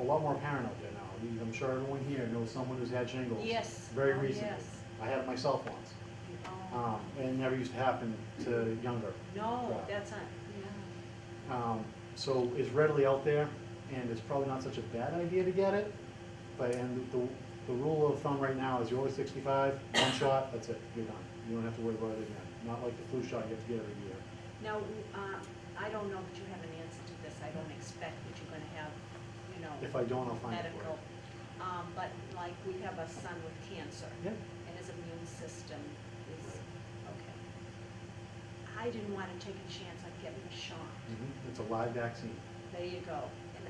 a lot more apparent out there now. I'm sure everyone here knows someone who's had shingles. Yes. Very Oh, recently. yes. I had it myself once. Oh. And it never used to happen to younger. No, crowd. that's not, yeah. So it's readily out there, and it's probably not such a bad idea to get it. But, and the rule of thumb right now is you're over 65, one shot, that's it, you're done. You don't have to worry about it again. Not like the flu shot you have to get every year. Now, I don't know that you have an answer to this. I don't expect that you're gonna have, you know, If I don't, I'll find it for medical. you. But like, we have a son with cancer. Yeah. And his immune system is, okay. I didn't wanna take a chance on getting a shot. It's a live vaccine. There you go.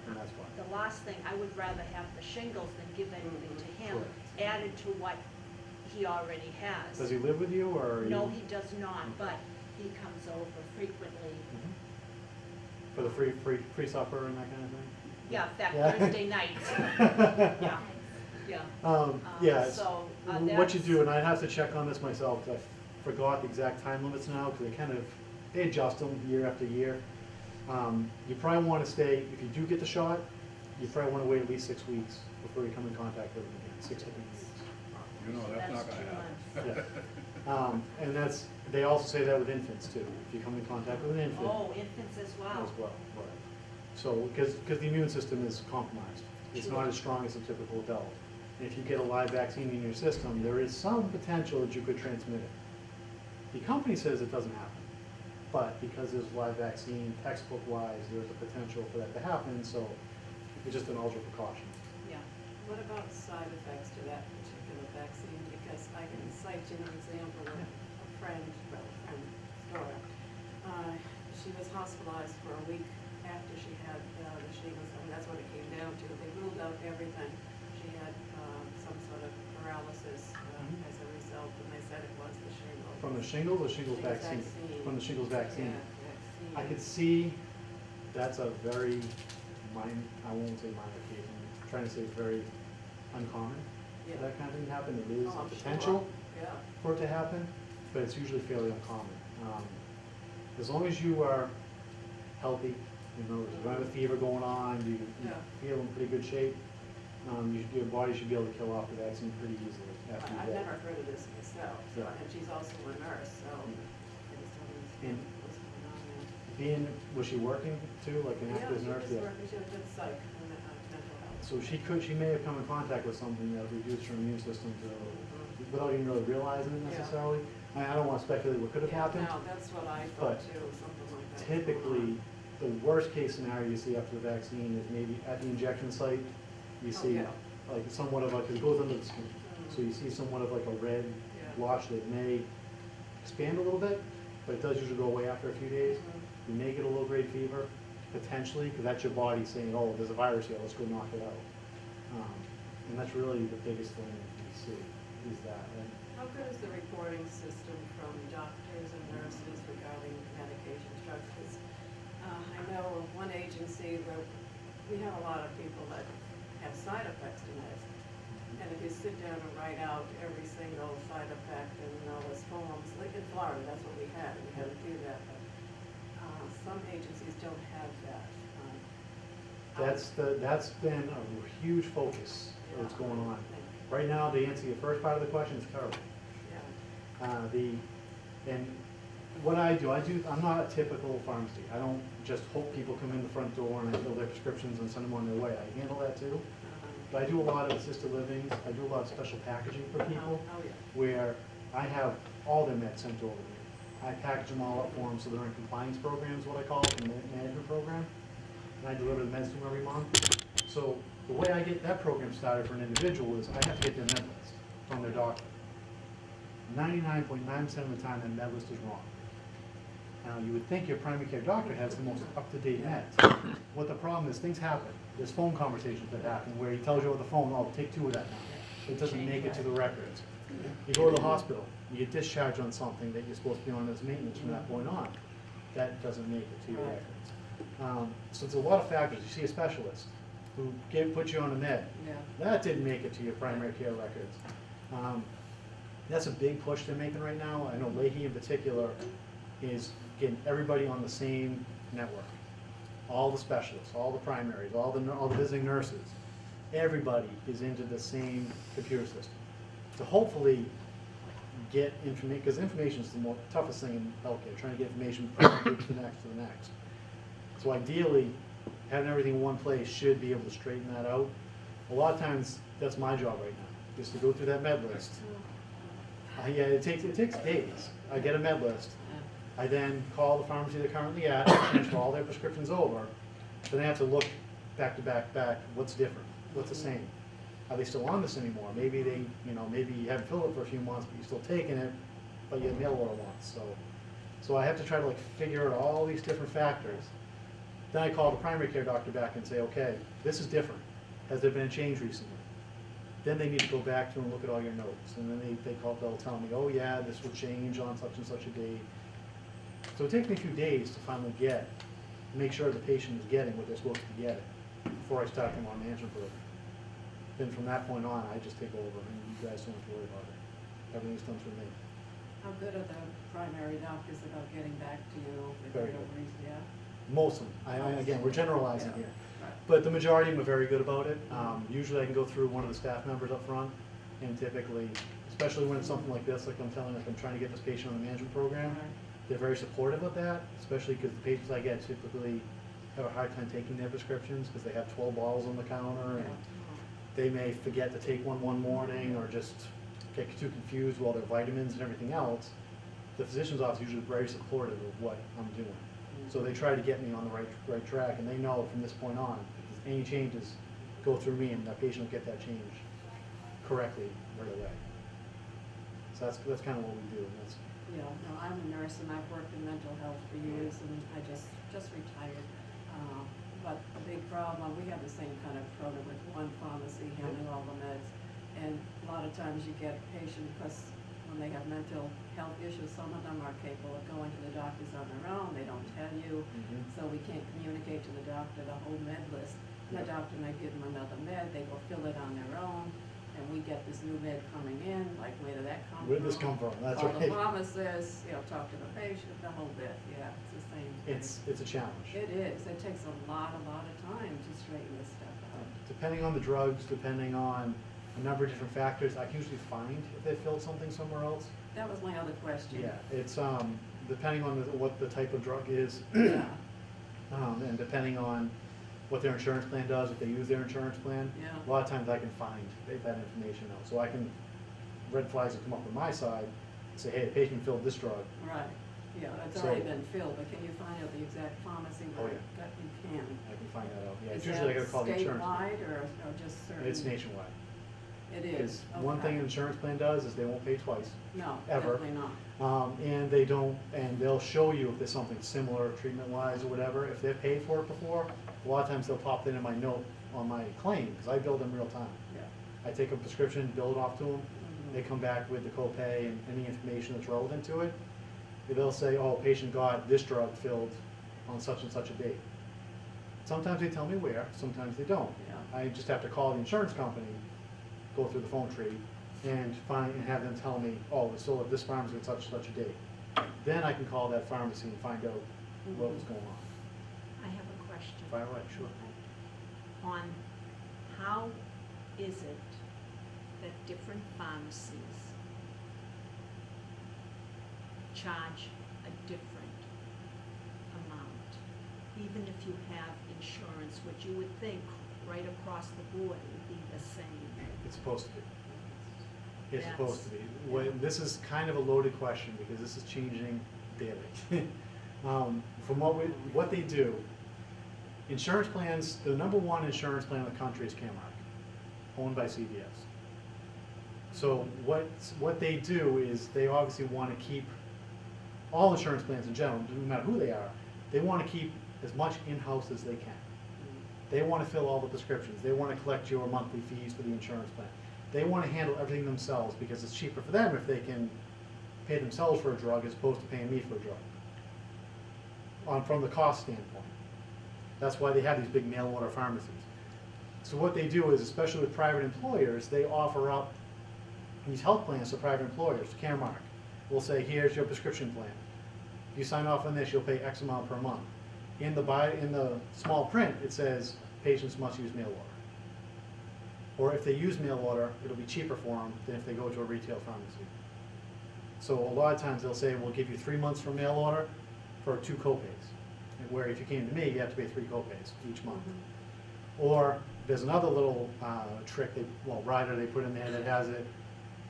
And that's why. The last thing, I would rather have the shingles than give anything to him, Correct. added to what he already has. Does he live with you, or? are No, you- he does not, but he comes over frequently. Mhm. For the free supper and that kind of thing? Yeah, in fact, Yeah. Thursday nights, yeah, yeah. Yeah, So, what you that's- do, and I'd have to check on this myself, 'cause I forgot the exact time limits now, because they adjust them year after year. You probably want to stay, if you do get the shot, you probably want to wait at least 6 weeks before you come in contact with them again, 6 to 8 weeks. You know, that's not That's gonna 2 happen. months. Yeah. And they also say that with infants too, if you come in contact with an infant. Oh, infants as well. As well, right. So, because the immune system is compromised. It's not as strong as a typical adult. And if you get a live vaccine in your system, there is some potential that you could transmit it. The company says it doesn't happen, but because there's a live vaccine, textbook-wise, there's a potential for that to happen, so it's just an ultra precaution. Yeah. What about side effects to that particular vaccine? Because I can cite you an example of a friend's daughter. She was hospitalized for a week after she had the shingles, and that's what it came down to. They ruled out everything. She had some sort of paralysis as a result, and they said it was the shingles. From the shingles or shingles vaccine? From the shingles vaccine. Yeah, vaccine. I could see that's a very minor, I won't say minor case, I'm trying to say very uncommon for Yeah. that kind of thing to happen. It is Oh, a I'm potential sure. Yeah. for it to happen, but it's usually fairly uncommon. As long as you are healthy, you know, you don't have a fever going on, you Yeah. feel in pretty good shape, your body should be able to kill off the vaccine pretty easily after you I've get it. never heard of this myself, so, Yeah. and she's also a nurse, so I just don't understand And- what's going on there. Was she working too, like an active nurse? Yeah, she was working, she was with psych and mental health. So she may have come in contact with something that reduced her immune system without even really realizing it Yeah. necessarily. I don't want to speculate what could have Yeah, happened. no, that's what I but thought too, something like that. Typically, the worst case scenario you see after the vaccine is maybe at the injection site, you Oh, see yeah. like somewhat of like, it goes under the skin. So you see somewhat of like a red Yeah. blotch that may expand a little bit, but it does usually go away after a few days. You may get a low-grade fever, potentially, because that's your body saying, oh, there's a virus here, let's go knock it out. And that's really the biggest thing we see, is that. And How good is the reporting system from doctors and nurses regarding medication drugs? 'Cause, I know of one agency where we have a lot of people that have side effects to medicine. And if you sit down and write out every single side effect and all those forms, like in Florida, that's what we had, and we had to do that. But some agencies don't have that. that's been a huge focus of what's going on. Right now, to answer your first part of the question, it's terrible. Yeah. And what I do, I'm not a typical pharmacy. I don't just hope people come in the front door and I fill their prescriptions and send them on their way. I handle that too. But I do a lot of assisted living. I do a lot of special packaging for people Oh, yeah. where I have all their meds sent over to me. I package them all up for them so they're in compliance programs, what I call it, the management program. And I deliver the meds to them every month. So the way I get that program started for an individual is I have to get their med list from their doctor. 99.9% of the time, that med list is wrong. Now, you would think your primary care doctor has the most up-to-date meds. What the problem is, things happen. There's phone conversations that happen where he tells you over the phone, oh, take 2 of that now. It doesn't make it to the records. You go to the hospital, you get discharged on something that you're supposed to be on as maintenance from that point on. That doesn't make it to your Right. records. So it's a lot of factors. You see a specialist who put you on a med. Yeah. That didn't make it to your primary care records. That's a big push they're making right now. I know Leahy in particular is getting everybody on the same network. All the specialists, all the primaries, all the visiting nurses. everybody is into the same computer system. To hopefully get information, because information is the more toughest thing in healthcare, trying to get information from one group to the next to the next. So ideally, having everything in one place should be able to straighten that out. A lot of times, that's my job right now, is to go through that med list. Yeah, it takes days. I get a med list. I then call the pharmacy they're currently at, transfer all their prescriptions over. Then I have to look back, what's different, what's the same? Are they still on this anymore? Maybe they, maybe you haven't filled it for a few months, but you're still taking it, but you had mail order once, so I have to try to figure out all these different factors. Then I call the primary care doctor back and say, okay, this is different. Has there been a change recently? Then they need to go back through and look at all your notes, and then they'll tell me, oh yeah, this will change on such and such a date. So it takes me a few days to finally make sure the patient is getting what they're supposed to be getting before I start them on management program. Then from that point on, I just take over, and you guys don't have to worry about it. Everything's done through me. How good are the primary doctors about getting back to you if Very you don't good. reach, yeah? Most of them. Again, we're generalizing Yeah. here. Right. But the majority of them are very good about it. Usually I can go through one of the staff members up front, and typically, especially when it's something like this, like I'm trying to get this patient on the management program, Right. they're very supportive of that, especially because the patients I get typically have a hard time taking their prescriptions because they have 12 bottles on the counter, and they may forget to take one morning or just get too confused with all their vitamins and everything else. The physician's office is usually very supportive of what I'm doing. So they try to get me on the right track, and they know from this point on, if any changes go through me, and that patient will get that change correctly right away. So that's kind of what we do. And that's, Yeah, no, I'm a nurse and I've worked in mental health for years and I just retired. But the big problem, we have the same kind of program with one pharmacy handling all the meds. And a lot of times you get patients, because when they have mental health issues, some of them are capable of going to the doctors on their own, they don't tell you. So we can't communicate to the doctor the whole med list. And the doctor might give them another med, they go fill it on their own. And we get this new med coming in, like, where did that come from? where did this come from? That's Call the right. pharmacist, talk to the patient, the whole bit, yeah, it's the same thing. It's a challenge. It is, it takes a lot of time to straighten this stuff out. Depending on the drugs, depending on a number of different factors, I can usually find if they filled something somewhere else. That was my other question. Yeah, it's depending on what the type of drug is, Yeah, and depending on what their insurance plan does, if they use their insurance plan. Yeah. A lot of times I can find that information out, so I can, red flags will come up on my side, and say, hey, the patient filled this drug. right, yeah, it's So- already been filled, but can you find out the exact pharmacy Oh, where yeah. you can? I can find that out, yeah. Is It's usually I gotta call the that insurance. plan. statewide or just certain? It's nationwide. It Because is, one thing an okay. insurance plan does is they won't pay twice. No, ever. definitely not. And they'll show you if there's something similar treatment-wise or whatever. If they've paid for it before, a lot of times they'll pop that in my note on my claim, because I bill them real time. Yeah. I take a prescription, bill it off to them, Mhm. they come back with the copay and any information that's relevant to it. They'll say, oh, patient got this drug filled on such and such a date. Sometimes they tell me where, sometimes they don't. Yeah. I just have to call the insurance company, go through the phone tree, and have them tell me, oh, it's sold at this pharmacy at such and such a date. Then I can call that pharmacy and find out what was going on. I have a question. Fire away, sure. On how is it that different pharmacies charge a different amount? Even if you have insurance, which you would think right across the board would be the same. It's supposed to be. It's That's- supposed to be. This is kind of a loaded question because this is changing daily. From what they do, insurance plans, the number one insurance plan in the country is Caremark, owned by CVS. So what they do is they obviously want to keep, all insurance plans in general, no matter who they are, they want to keep as much in-house as they can. They want to fill all the prescriptions. They want to collect your monthly fees for the insurance plan. They want to handle everything themselves because it's cheaper for them if they can pay themselves for a drug as opposed to paying me for a drug. From the cost standpoint. That's why they have these big mail order pharmacies. So what they do is, especially with private employers, they offer up these health plans to private employers. Caremark will say, here's your prescription plan. If you sign off on this, you'll pay X amount per month. In the small print, it says patients must use mail order. Or if they use mail order, it'll be cheaper for them than if they go to a retail pharmacy. So a lot of times they'll say, we'll give you 3 months for mail order for 2 copays. And where if you came to me, you have to pay 3 copays each month. Or there's another little trick, rider they put in there that has it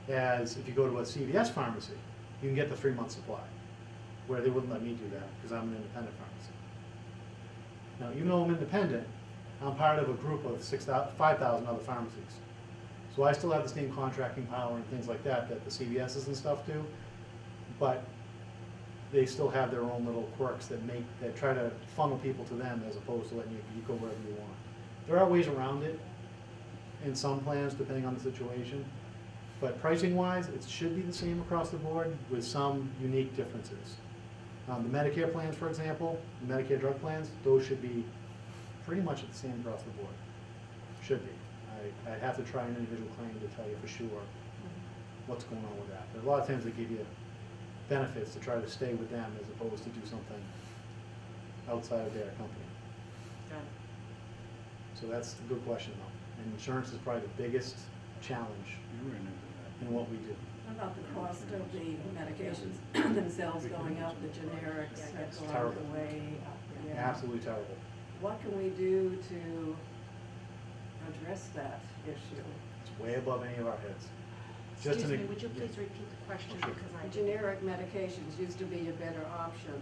as if you go to a CVS pharmacy, you can get the 3-month supply, where they wouldn't let me do that because I'm an independent pharmacy. Now, even though I'm independent, I'm part of a group of 5,000 other pharmacies. So I still have the same contracting power and things like that that the CVSs and stuff do, but they still have their own little quirks that try to funnel people to them as opposed to letting you go wherever you want. There are ways around it in some plans, depending on the situation, but pricing-wise, it should be the same across the board with some unique differences. The Medicare plans, for example, the Medicare drug plans, those should be pretty much the same across the board. Should be. I'd have to try an individual claim to tell you for sure what's going on with that. But a lot of times they give you benefits to try to stay with them as opposed to do something outside of their company. So that's a good question though. And insurance is probably the biggest challenge in what we do. What about the cost of the medications themselves going up, the generics that go out terrible. the way? Yeah. Absolutely terrible. What can we do to address that issue? It's way above any of our heads. Just Excuse an me, ex- would you please repeat the question Sure. because I. Generic medications used to be a better option.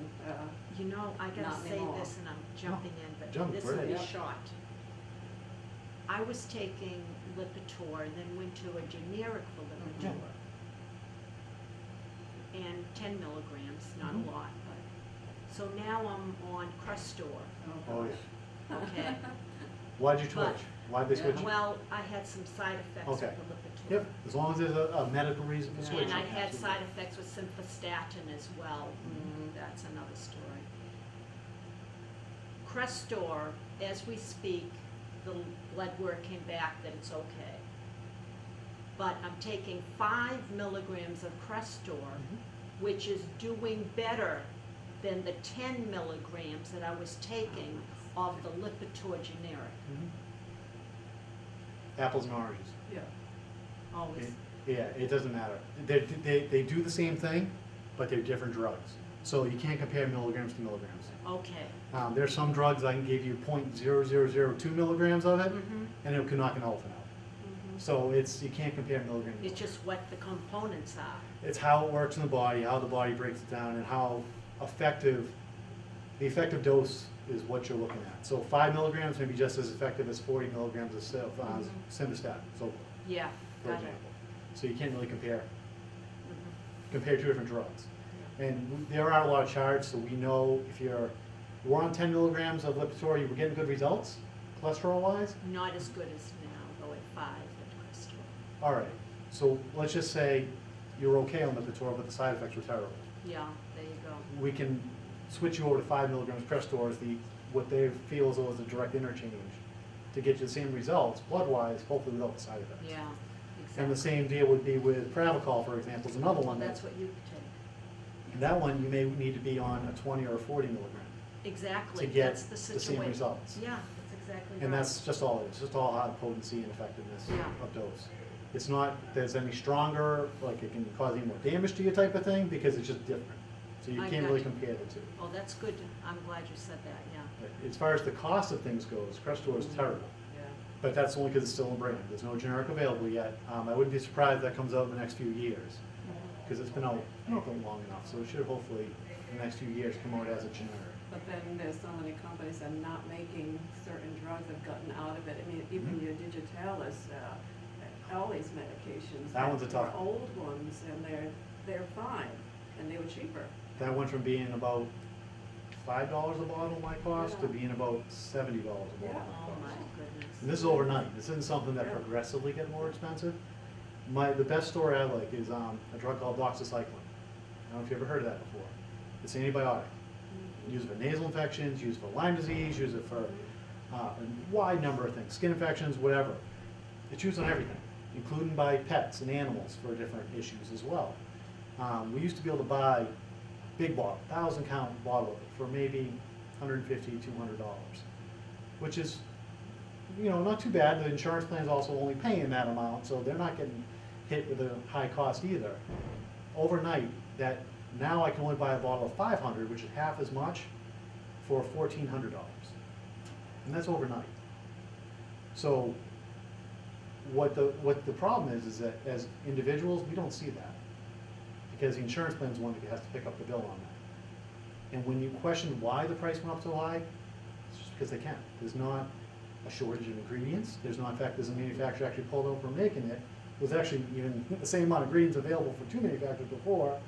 You know, I gotta Not say anymore. this and I'm jumping in, but Jump, this right will be ahead. short. I was taking Lipitor and then went to a generic for Lipitor. And 10 milligrams, not Mhm. a lot, but, so now I'm on Crestor, Oh, yeah. okay? Why'd you But- switch? Why'd they switch you? Well, I had some side effects with the Okay. Lipitor. Yep, as long as there's a medical reason for Yeah. switching. And I had absolutely. side effects with simvastatin as well. That's another story. Crestor, as we speak, the blood work came back that it's okay. But I'm taking 5 milligrams of Crestor, which is doing better than the 10 milligrams that I was taking of the Lipitor generic. Mhm. Apples and oranges. Yeah. Always. Yeah, it doesn't matter. They do the same thing, but they're different drugs. So you can't compare milligrams to milligrams. Okay. There's some drugs I can give you 0.0002 milligrams of it, Mhm. and it could knock an elephant out. So you can't compare milligrams. It's just what the components are. It's how it works in the body, how the body breaks it down, and how effective, the effective dose is what you're looking at. So 5 milligrams may be just as effective as 40 milligrams of simvastatin, so Yeah, for got it. example. So you can't really compare Mhm. two different drugs. And there are a lot of charts, so we know if you're on 10 milligrams of Lipitor, you were getting good results, cholesterol-wise. Not as good as now, though at 5 with Crestor. All right, so let's just say you're okay on Lipitor, but the side effects were terrible. Yeah, there you go. We can switch you over to 5 milligrams Crestor as what they feel as though is a direct interchange to get you the same results, blood-wise, hopefully without the side effects. Yeah, exactly. And the same deal would be with Pravachol, for example, is another Well, one. that's that- what you take. That one, you may need to be on a 20 or a 40 milligram. Exactly, To get that's the the situation. same results. Yeah, that's exactly right. And that's just all it is, it's just all how potency and effectiveness Yeah. of dose. It's not that it's any stronger, like it can cause any more damage to you type of thing, because it's just different. So you I can't got really you. compare the two. Oh, that's good, I'm glad you said that, yeah. But as far as the cost of things goes, Crestor is terrible, Yeah. but that's only because it's still a brand. There's no generic available yet. I wouldn't be surprised if that comes out in the next few years, because it's been out for long enough, so it should hopefully, in the next few years, come out as a generic. But then there's so many companies that are not making certain drugs, have gotten out of it. I mean, even Mhm. your Digitalis, all these medications. That one's a tough are old ones, and they're fine, and they were cheaper. That went from being about $5 a bottle my cost to Yeah. being about $70 a bottle Yeah. my Oh, cost. my goodness. And this is overnight. This isn't something that Yeah. progressively get more expensive. The best story I like is a drug called doxycycline. I don't know if you ever heard of that before. It's an antibiotic. Use it for nasal infections, use it for Lyme disease, use it for a wide number of things, skin infections, whatever. It's used on everything, including by pets and animals for different issues as well. We used to be able to buy big bottle, 1,000 count bottle of it for maybe $150, $200, which is not too bad. The insurance plan's also only paying that amount, so they're not getting hit with a high cost either. Overnight, that, now I can only buy a bottle of 500, which is half as much, for $1,400. And that's overnight. So what the problem is that as individuals, we don't see that. Because the insurance plan's the one that has to pick up the bill on that. And when you question why the price went up so high, it's just because they can. There's not a shortage of ingredients. There's not, in fact, there's a manufacturer actually pulled over from making it. There's actually even the same amount of ingredients available for 2 manufacturers before.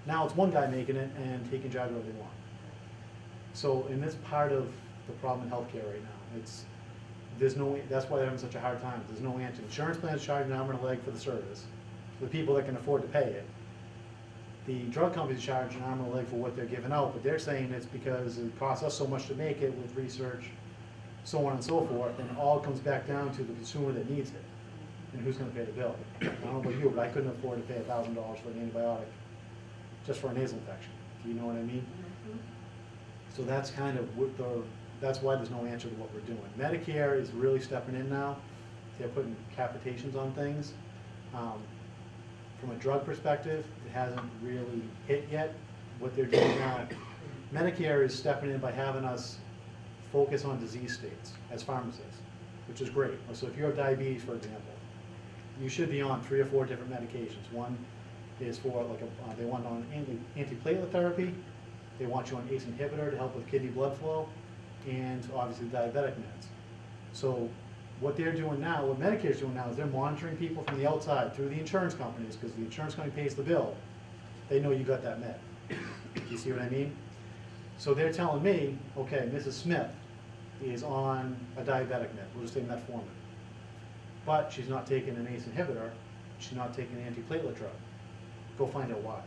Now it's one guy making it and taking charge of what they want. So, and that's part of the problem in healthcare right now. That's why they're having such a hard time. There's no answer. Insurance plans charge an arm and a leg for the service, for the people that can afford to pay it. The drug companies charge an arm and a leg for what they're giving out, but they're saying it's because it costs us so much to make it with research, so on and so forth, and it all comes back down to the consumer that needs it, and who's gonna pay the bill. I don't know about you, but I couldn't afford to pay $1,000 for an antibiotic, just for a nasal infection. Do you know what I mean? So that's kind of what that's why there's no answer to what we're doing. Medicare is really stepping in now. They're putting capitations on things. From a drug perspective, it hasn't really hit yet. What they're doing now, Medicare is stepping in by having us focus on disease states as pharmacists, which is great. So if you have diabetes, for example, you should be on 3 or 4 different medications. One is for they want on antiplatelet therapy. They want you on ACE inhibitor to help with kidney blood flow, and obviously diabetic meds. So what they're doing now, what Medicare's doing now, is they're monitoring people from the outside through the insurance companies, because the insurance company pays the bill. They know you got that med. You see what I mean? So they're telling me, okay, Mrs. Smith is on a diabetic med, we'll just say metformin. But she's not taking an ACE inhibitor, she's not taking an antiplatelet drug. Go find out why.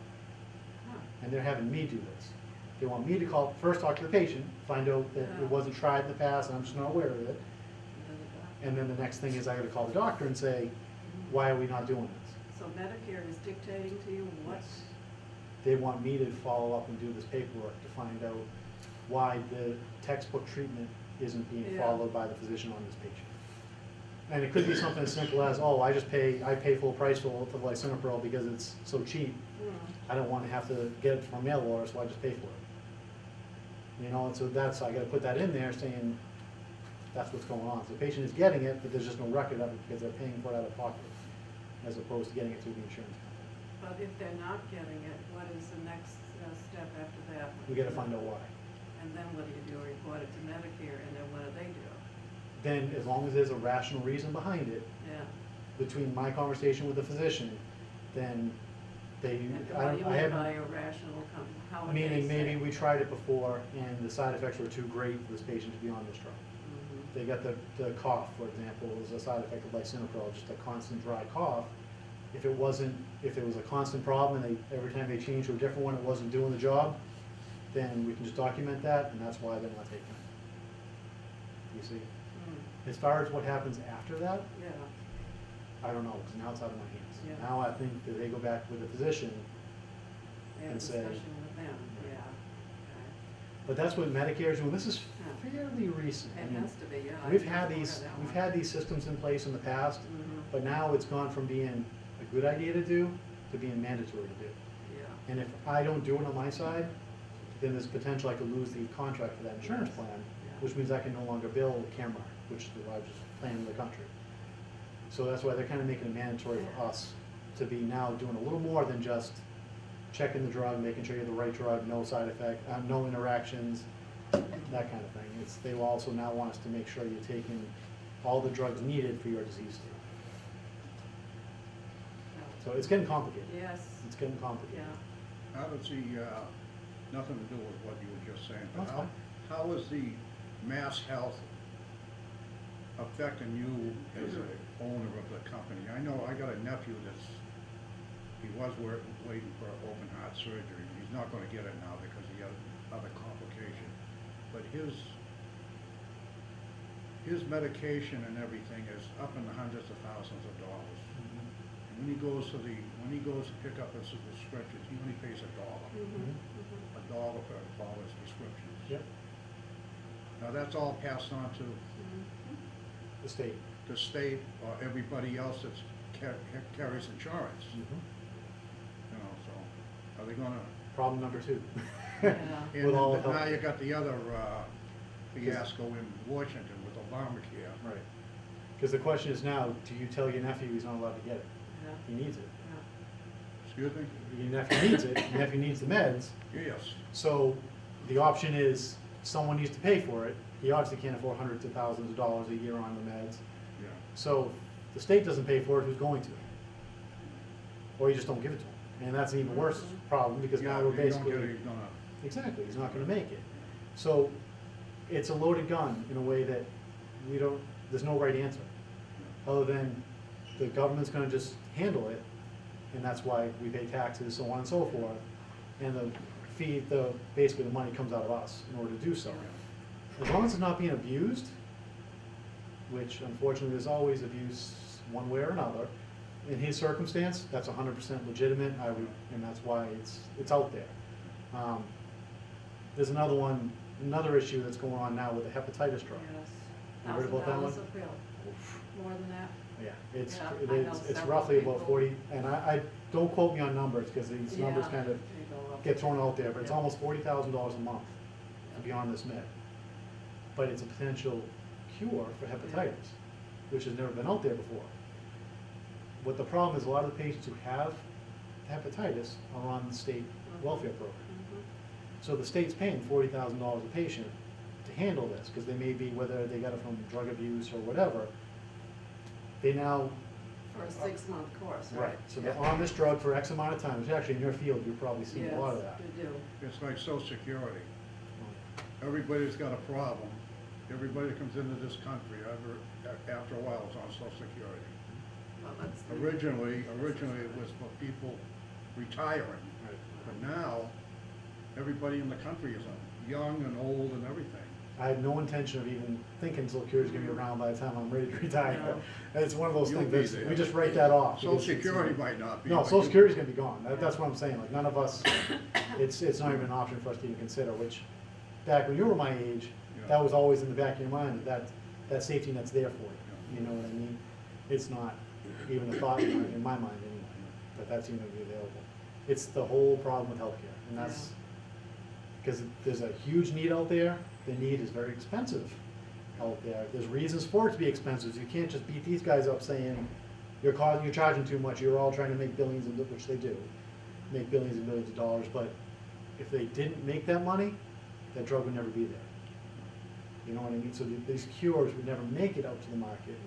And they're having me do this. They want me to first talk to the patient, find out that it wasn't tried in the past and I'm just not aware of it. And then the next thing is I gotta call the doctor and say, why are we not doing this? So Medicare is dictating to you what? They want me to follow up and do this paperwork to find out why the textbook treatment isn't being followed by the physician on this patient. And it could be something as simple as, oh, I pay full price for the lisinopril because it's so cheap. I don't want to have to get it from mail order, so I just pay for it. And so I gotta put that in there saying, that's what's going on. So the patient is getting it, but there's just no record of it because they're paying for it out of pocket, as opposed to getting it through the insurance company. But if they're not getting it, what is the next step after that? We gotta find out why. And then what do? Report it to Medicare, and then what do they do? Then, as long as there's a rational reason behind it, Yeah. between my conversation with the physician, then And what do you mean by a rational how would they meaning say? maybe we tried it before and the side effects were too great for this patient to be on this drug. They got the cough, for example, was a side effect of lisinopril, just a constant dry cough. If it was a constant problem and every time they changed to a different one, it wasn't doing the job, then we can just document that, and that's why they're not taking it. You see? As far as what happens after that, Yeah. I don't know, because now it's out of my hands. Yeah. Now I think that they go back with the physician, Yeah, and say- discussion with them, yeah. but that's what Medicare is doing. This is fairly recent. Okay. I It mean, has to be, yeah. I We've was had aware these, of that we've one. had these systems in place in the past, Mhm. but now it's gone from being a good idea to do to being mandatory to do. Yeah. And if I don't do it on my side, then there's potential I could lose the contract for that insurance Yes. plan, Yeah. which means I can no longer bill Caremark, which is the largest plan in the country. So that's why they're kind of making it mandatory for us to be now doing a little more than just checking the drug, making sure you have the right drug, no side effect, no interactions, that kind of thing. They will also now want us to make sure you're taking all the drugs needed for your disease state. So it's getting complicated. Yes, It's getting complicated. yeah. How does nothing to do with what you were just saying, but That's fine. how is the Mass Health affecting you as a owner of the company? I know I got a nephew he was waiting for open heart surgery. He's not gonna get it now because he has other complication. But his medication and everything is up in the hundreds of thousands of dollars. And when he goes to pick up his prescriptions, he only pays $1. Mhm, mhm. $1 for all his prescriptions. Yep. Now, that's all passed on to Mhm. The state. the state or everybody else that's carries insurance, you know, so are they gonna? Problem number two. Yeah. And With all then of now health. you got the other fiasco in Washington with Obamacare. Right. Because the question is now, do you tell your nephew he's not allowed to get it? Yeah. He needs it. Excuse me? Your nephew needs it, your nephew needs the meds, Yes. so the option is someone needs to pay for it. He obviously can't afford hundreds of thousands of dollars a year on the meds. Yeah. So if the state doesn't pay for it, who's going to? Or you just don't give it to him. And that's an even worse problem because Yeah, now we're if you don't basically. get it, he's gonna. Exactly, he's not gonna make it. So it's a loaded gun in a way that we don't, there's no right answer. Other than the government's gonna just handle it, and that's why we pay taxes, so on and so forth. And the fee, basically the money comes out of us in order to do so. As long as it's not being abused, which unfortunately there's always abuse one way or another. In his circumstance, that's 100% legitimate, and that's why it's out there. There's another issue that's going on now with the hepatitis drug. Yes. You heard about that one? $1,000 a pill, more than that. Yeah, Yeah, I know it's several roughly about people. 40, and I, don't quote me on numbers, because these numbers Yeah, kind of they go up. get thrown out there, but it's Yeah. almost $40,000 a month to be on this med. But it's a potential cure for hepatitis, which has never been out there before. What the problem is, a lot of the patients who have hepatitis are on the state welfare program. Mhm. So the state's paying $40,000 a patient to handle this, because they may be, whether they got it from drug abuse or whatever, they now. For a 6-month course, Right, right? so they're on this drug for X amount of time, which actually in your field, you've probably seen a lot of that. Yes, we do. It's like social security. Everybody's got a problem. Everybody that comes into this country, after a while, is on social security. Well, that's the- Originally it was for people retiring, Right. but now, everybody in the country is on, young and old and everything. I have no intention of even thinking Social Security's gonna be around by the time I'm ready to retire. No. And it's one of those You'll things, be that's- there. we just write that off. Social because it's- Security might not be. No, but Social you- Security's gonna be gone, that's what I'm saying, like, none of us, it's not even an option for us to even consider, which, back when you were my age, Yeah. that was always in the back of your mind, that safety net's there for you, you know what I mean? It's not even a thought in my mind anyway, that that's even gonna be available. It's the whole problem with healthcare, and that's, because there's a huge need out there, the need is very expensive out there. There's reasons for it to be expensive, you can't just beat these guys up saying, you're charging too much, you're all trying to make billions, which they do, make billions and billions of dollars, but if they didn't make that money, that drug would never be there. You know what I mean? So these cures would never make it out to the market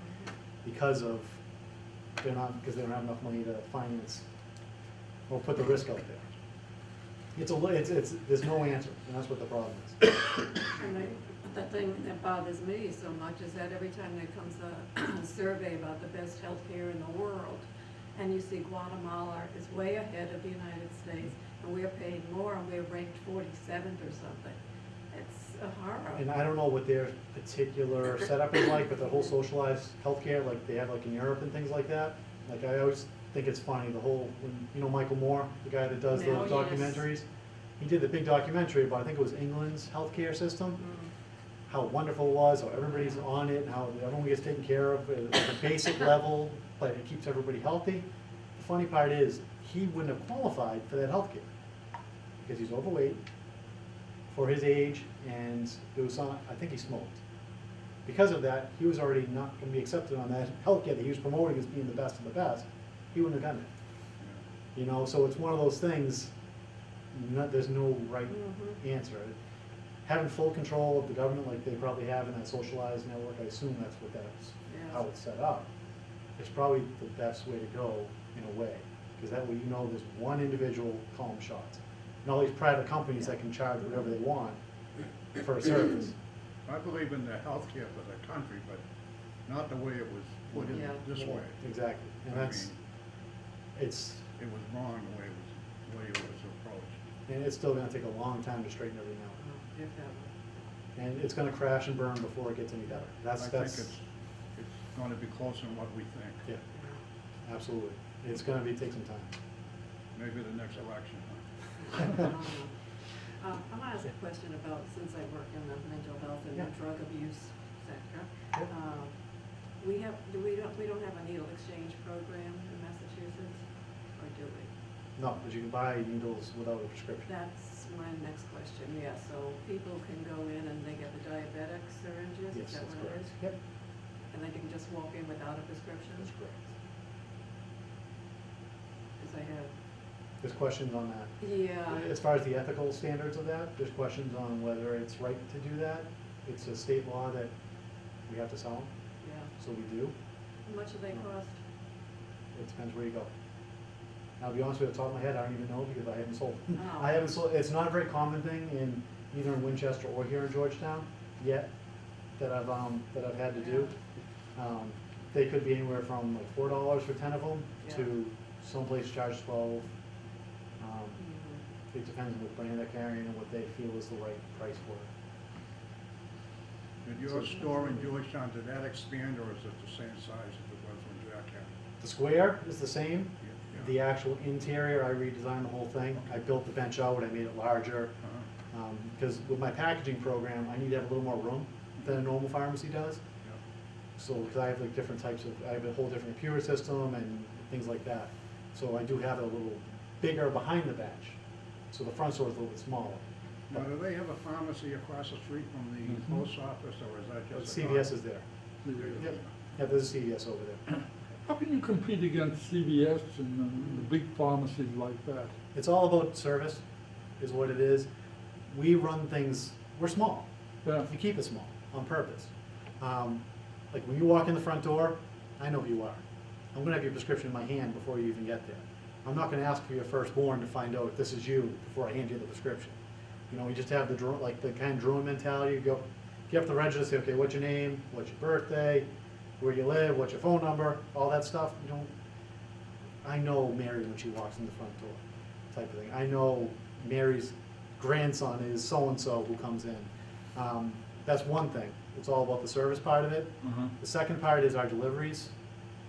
because they don't have enough money to finance or put the risk out there. There's no answer, and that's what the problem is. And the thing that bothers me so much is that every time there comes a survey about the best healthcare in the world, and you see Guatemala is way ahead of the United States, and we're paying more, and we're ranked 47th or something. It's a horror. And I don't know what their particular setup is like, but the whole socialized healthcare, like they have like in Europe and things like that, like I always think it's funny, you know Michael Moore, the guy that does Oh, those yes. documentaries? He did the big documentary about, I think it was England's healthcare system, Mm. how wonderful it was, how everybody's on it, and how everyone gets taken care of at a basic level, but it keeps everybody healthy. The funny part is, he wouldn't have qualified for that healthcare, because he's overweight, for his age, and I think he smoked. Because of that, he was already not gonna be accepted on that healthcare that he was promoting as being the best of the best. He wouldn't have done it. You know, so it's one of those things, there's no right Mhm. answer. Having full control of the government like they probably have in that socialized network, I assume that's Yes. how it's set up, is probably the best way to go in a way. Because that way you know there's one individual calling shots. And all these private companies that can charge whatever they want for a service. I believe in the healthcare for the country, but not the way it was put in Yeah. this way. Exactly, and I that's, mean, it's, it was wrong the way it was approached. and it's still gonna take a long time to straighten everything out. Oh, if ever. And it's gonna crash and burn before it gets any better. I think it's gonna be closer than what we think. Yeah, absolutely. It's gonna take some time. Maybe the next election. I want to ask a question about, since I work in the mental health and the Yeah. drug abuse sector. Yep. we don't have a needle exchange program in Massachusetts, or do we? No, because you can buy needles without a prescription. That's my next question, yeah, so people can go in and they get the diabetic syringes, Yes, is that that's what it correct. is? Yep, And they can just walk in without a prescription? that's correct. Because I have, There's questions on that. yeah, As far as the ethical standards of that, there's questions on whether it's right to do that. It's a state law that we have to sell them, yeah. so we do. How much do they cost? It depends where you go. I'll be honest with you, off the top of my head, I don't even know because I haven't sold. Oh. I haven't sold, it's not a very common thing in either in Winchester or here in Georgetown yet that I've had to do. They could be anywhere from like $4 for 10 of them Yeah. to some places charge 12. Mhm. It depends on what brand they're carrying and what they feel is the right price for it. Did your store in Georgetown, did that expand, or is it the same size as it was when Jack had it? The square is the same. Yeah. The actual interior, I redesigned the whole thing. I built the bench out, I made it larger. Uh-huh. Because with my packaging program, I need to have a little more room than a normal pharmacy does. Yeah. So, because I have like different types of, I have a whole different computer system and things like that. So I do have it a little bigger behind the bench. So the front store is a little bit smaller. Now, do they have a pharmacy across the street from the Mhm. post office, or is that But just? CVS is there. CVS. Yep. Yeah, there's a CVS over there. How can you compete against CVS and the big pharmacies like that? It's all about service, is what it is. We run things, we're small. Yeah, You keep it small on purpose. Like when you walk in the front door, I know who you are. I'm gonna have your prescription in my hand before you even get there. I'm not gonna ask for your firstborn to find out if this is you before I hand you the prescription. You know, we just have the like the kind of drone mentality. You go, get up the register, say, okay, what's your name, what's your birthday, where you live, what's your phone number, all that stuff. You don't, I know Mary when she walks in the front door, type of thing. I know Mary's grandson is so-and-so who comes in. That's one thing. It's all about the service part of it. uh-huh. The second part is our deliveries,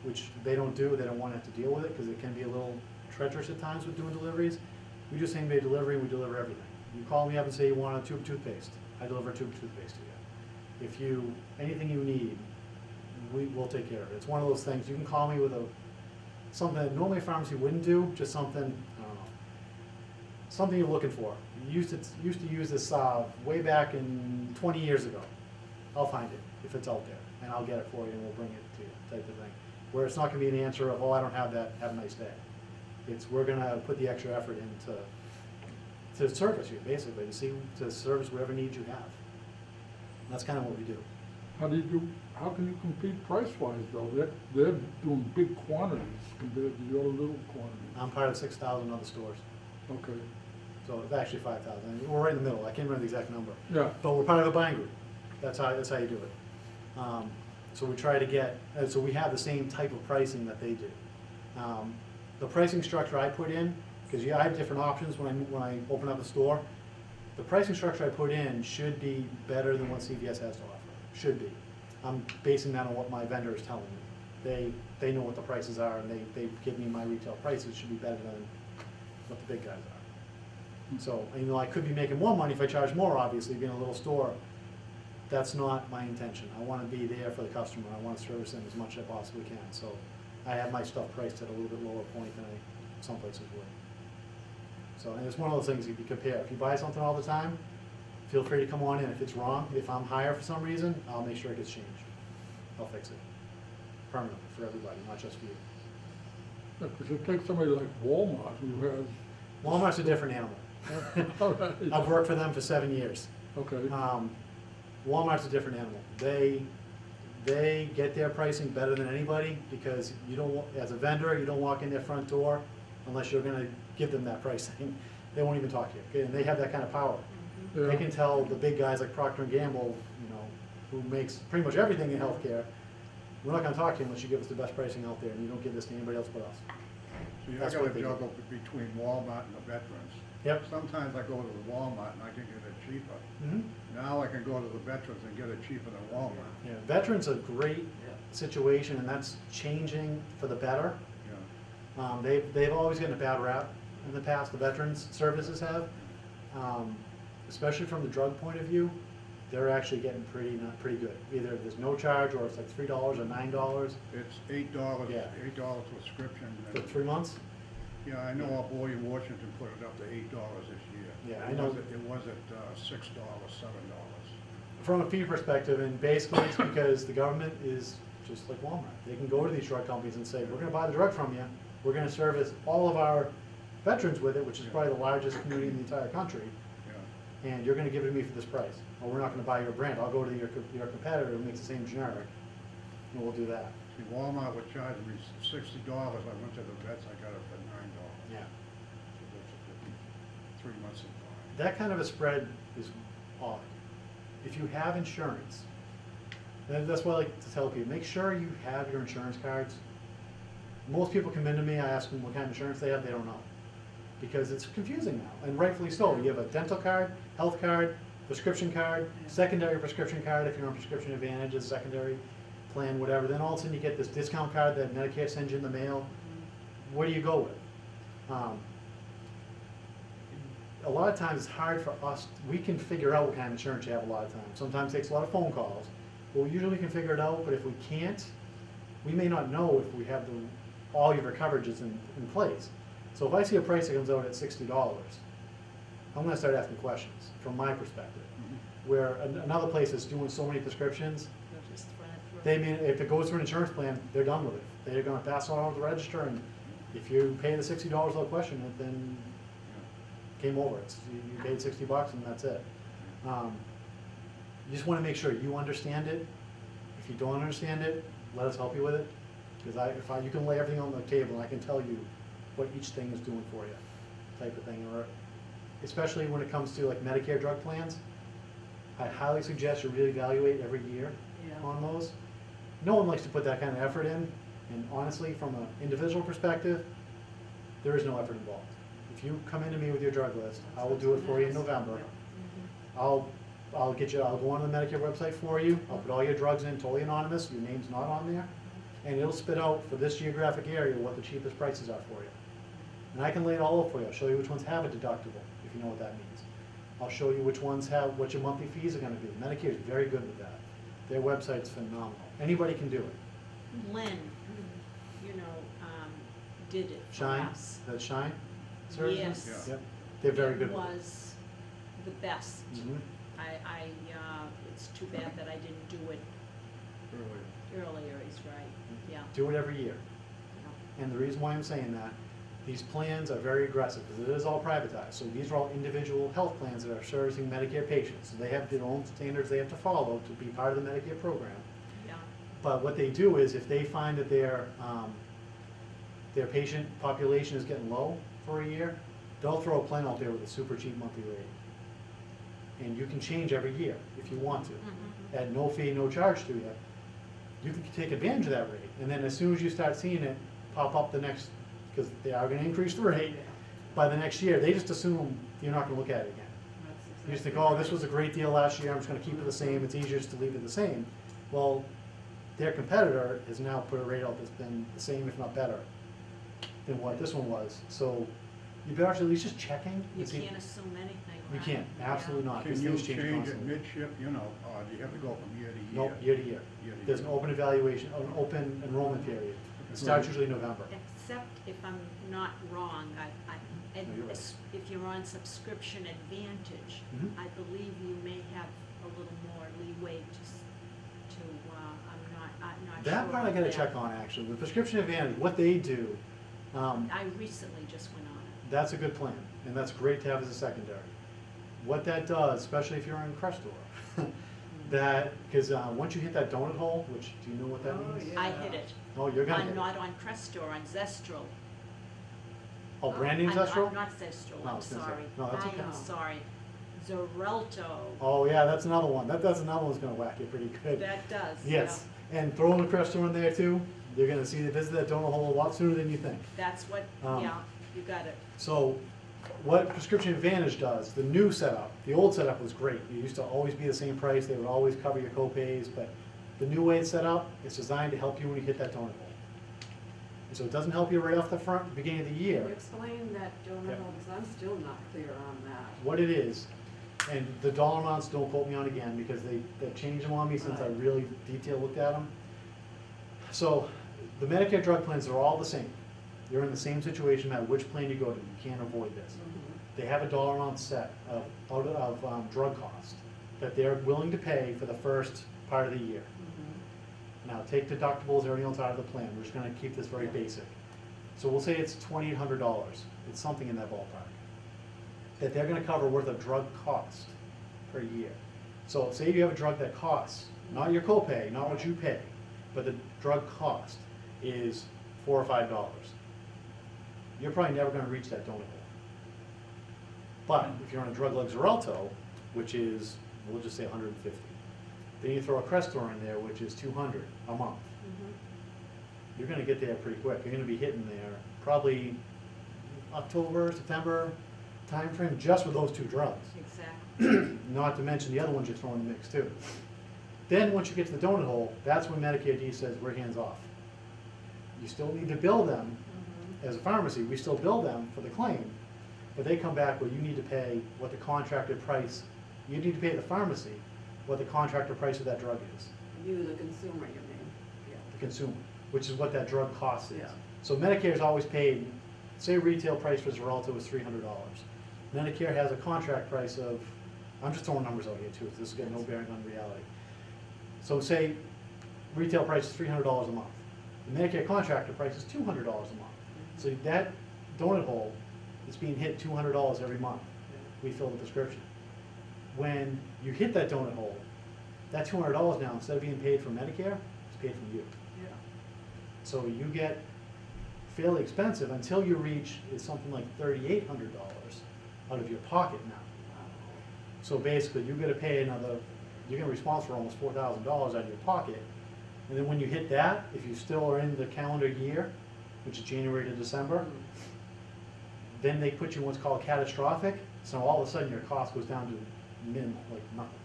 which they don't do. They don't want to have to deal with it because it can be a little treacherous at times with doing deliveries. We do same-day delivery, and we deliver everything. You call me up and say you want a tube of toothpaste, I deliver a tube of toothpaste to you. If you, anything you need, we'll take care of it. It's one of those things, you can call me with something that normally a pharmacy wouldn't do, just something, I don't know, something you're looking for. You used to use this salve way back in 20 years ago. I'll find it if it's out there, and I'll get it for you, and we'll bring it to you, type of thing. Where it's not gonna be an answer of, oh, I don't have that, have a nice day. It's, we're gonna put the extra effort in to service you, basically, to service whatever needs you have. And that's kind of what we do. How can you compete price-wise though? They're doing big quantities compared to your little quantities. I'm part of 6,000 other stores, Okay, so it's actually 5,000. We're right in the middle, I can't remember the exact number. yeah, But we're part of a buying group. That's how you do it. So we try to get, so we have the same type of pricing that they do. The pricing structure I put in, because I have different options when I open up a store. The pricing structure I put in should be better than what CVS has to offer. Should be. I'm basing that on what my vendor is telling me. They know what the prices are, and they give me my retail prices should be better than what the big guys are. So, you know, I could be making more money if I charge more, obviously, being a little store. That's not my intention. I want to be there for the customer. I want to service them as much as I possibly can. So I have my stuff priced at a little bit lower point than some places would. So, and it's one of those things if you compare. If you buy something all the time, feel free to come on in. If it's wrong, if I'm higher for some reason, I'll make sure it gets changed. I'll fix it. Permanently for everybody, not just for you. because it takes somebody like Walmart who has. Walmart's a different animal. All right. I've worked for them for 7 years. Okay, Walmart's a different animal. They get their pricing better than anybody because you don't, as a vendor, you don't walk in their front door unless you're gonna give them that pricing. They won't even talk to you, okay? And they have that kind of power. They yeah, can tell the big guys like Procter & Gamble, you know, who makes pretty much everything in healthcare, we're not gonna talk to you unless you give us the best pricing out there, and you don't give this to anybody else but us. See, I That's gotta what they do. juggle between Walmart and the veterans. Yep. Sometimes I go to the Walmart and I can get it cheaper. Mm-hmm. Now I can go to the veterans and get it cheaper than Walmart. Yeah, veterans a great situation, and that's changing for the better. Yeah. They've always gotten a bad rap in the past, the veterans services have, especially from the drug point of view. they're actually getting pretty good. Either there's no charge, or it's like $3 or $9 It's $8, Yeah. $8 subscription. for and- 3 months. Yeah, I know our boy in Washington put it up to $8 this year. Yeah, I It know. was at- It was at $6, $7. From a fee perspective, and basically it's because the government is just like Walmart. They can go to these drug companies and say, we're gonna buy the drug from you, we're gonna service all of our veterans with it, which is probably the largest community in the entire country, Yeah. and you're gonna give it to me for this price. Or we're not gonna buy your brand, I'll go to your competitor who makes the same generic, and we'll do that. See, Walmart would charge me $60. I went to the vets, I got it for $9. Yeah. 3 months supply. That kind of a spread is odd. If you have insurance, then that's why I like to tell people, make sure you have your insurance cards. Most people come into me, I ask them what kind of insurance they have, they don't know. Because it's confusing now, and rightfully so. You have a dental card, health card, prescription card, secondary prescription card, if you're on Prescription Advantage, a secondary plan, whatever. Then all of a sudden you get this discount card that Medicare sends you in the mail. Where do you go with? A lot of times it's hard for us, we can figure out what kind of insurance you have a lot of times. Sometimes it takes a lot of phone calls, but we usually can figure it out, but if we can't, we may not know if we have all of your coverages in place. So if I see a price that comes out at $60, I'm gonna start asking questions, from my perspective. Where another place that's doing so many prescriptions, They'll just run it through. they mean, if it goes through an insurance plan, they're done with it. They're gonna pass it on to the register, and if you pay the $60 without question it, then game over. You paid $60 and that's it. You just wanna make sure you understand it. If you don't understand it, let us help you with it. Because you can lay everything on the table and I can tell you what each thing is doing for you, type of thing. Or especially when it comes to like Medicare drug plans, I highly suggest you reevaluate every year Yeah. on those. No one likes to put that kind of effort in, and honestly, from an individual perspective, there is no effort involved. If you come into me with your drug list, I will do it for you in November. I'll go on the Medicare website for you, I'll put all your drugs in totally anonymous, your name's not on there, and it'll spit out for this geographic area what the cheapest prices are for you. And I can lay it all out for you, I'll show you which ones have a deductible, if you know what that means. I'll show you which ones have, what your monthly fees are gonna be. Medicare is very good with that. Their website's phenomenal. Anybody can do it. Lynn, did it for Shine, us. that Shine services? Yes. Yep, they're very good It with it. was the best. Mhm. It's too bad that I didn't do it earlier, he's right, yeah. Do it every year. Yeah. And the reason why I'm saying that, these plans are very aggressive, because it is all privatized. So these are all individual health plans that are servicing Medicare patients. So they have their own standards they have to follow to be part of the Medicare program. Yeah, But what they do is, if they find that their patient population is getting low for a year, they'll throw a plan out there with a super cheap monthly rate. And you can change every year if you want to, at no fee, no charge to you. You can take advantage of that rate, and then as soon as you start seeing it pop up the next, because they are gonna increase the rate, by the next year, they just assume you're not gonna look at it again. You just think, oh, this was a great deal last year, I'm just gonna keep it the same, it's easier just to leave it the same. Well, their competitor has now put a rate out that's been the same, if not better, than what this one was. So you better actually at least just checking. you and see- can't assume anything, You right? can't, absolutely not, Can because you things change change it constantly. midship, or do you have to go from year to year? No, year to year. Year to There's an year. open evaluation, an open enrollment period. It starts usually November. Except if I'm not wrong, No, you're right. if you're on Subscription Advantage, Mhm. I believe you may have a little more leeway I'm not sure. That part I gotta of check that. on, actually. With Prescription Advantage, what they do, I recently just went on it. that's a good plan, and that's great to have as a secondary. What that does, especially if you're in Crestor, because once you hit that donut hole, which, do you know what that Oh, means? yeah. I hit it. Oh, you're gonna hit I'm it. not on Crestor, on Zestral. Oh, brand name I'm Zestral? not Zestral, No, I I'm was gonna say- sorry. no, that's okay. I am sorry. Xarelto, Oh, yeah, that's another one. That's another one's gonna whack you pretty good. that does. Yes, yeah. and throw in Crestor in there too. You're gonna see the visit that donut hole a lot sooner than you think. That's what, Um, yeah, you got it. So, what Prescription Advantage does, the new setup, the old setup was great. It used to always be the same price, they would always cover your co-pays, but the new way it's set up, it's designed to help you when you hit that donut hole. And so it doesn't help you right off the front, beginning of the Can year. you explain that donut hole, because I'm still not clear on that. What it is, And the dollar amounts, don't quote me on again, because they've changed them on me since I Right. really detailed looked at them. So, the Medicare drug plans are all the same. You're in the same situation no matter which plan you go to, you can't avoid this. They have a dollar amount set of drug cost that they're willing to pay for the first part of the year. Now, take deductibles, everything else out of the plan, we're just gonna keep this very basic. So we'll say it's $2,800, it's something in that ballpark, that they're gonna cover worth of drug cost per year. So say you have a drug that costs, not your copay, not what you pay, but the drug cost is $4 or $5. You're probably never gonna reach that donut hole. But if you're on a drug like Xarelto, which is, we'll just say 150, then you throw a Crestor in there, which is 200 a month. You're gonna get there pretty quick. You're gonna be hitting there probably October, September timeframe, just with those two drugs. Exactly. Not to mention the other ones you're throwing in the mix too. Then, once you get to the donut hole, that's when Medicare D says, we're hands off. You still need to bill them, as a pharmacy, we still bill them for the claim, but they come back where you need to pay what the contracted price, you need to pay the pharmacy what the contracted price of that drug is, You, the consumer, you mean, the consumer, which is what that drug cost is. Yeah. So Medicare's always paid, say retail price for Xarelto was $300. Medicare has a contract price of, I'm just throwing numbers out here too, so this has got no bearing on reality. So say retail price is $300 a month. The Medicare contractor price is $200 a month. So that donut hole is being hit $200 every month. We fill the prescription. When you hit that donut hole, that $200 now, instead of being paid from Medicare, it's paid from you. Yeah. So you get fairly expensive until you reach, it's something like $3,800 out of your pocket now. So basically, you're gonna pay another, you're gonna be responsible for almost $4,000 out of your pocket. And then when you hit that, if you still are in the calendar year, which is January to December, then they put you in what's called catastrophic. So all of a sudden, your cost goes down to minimal, like nothing.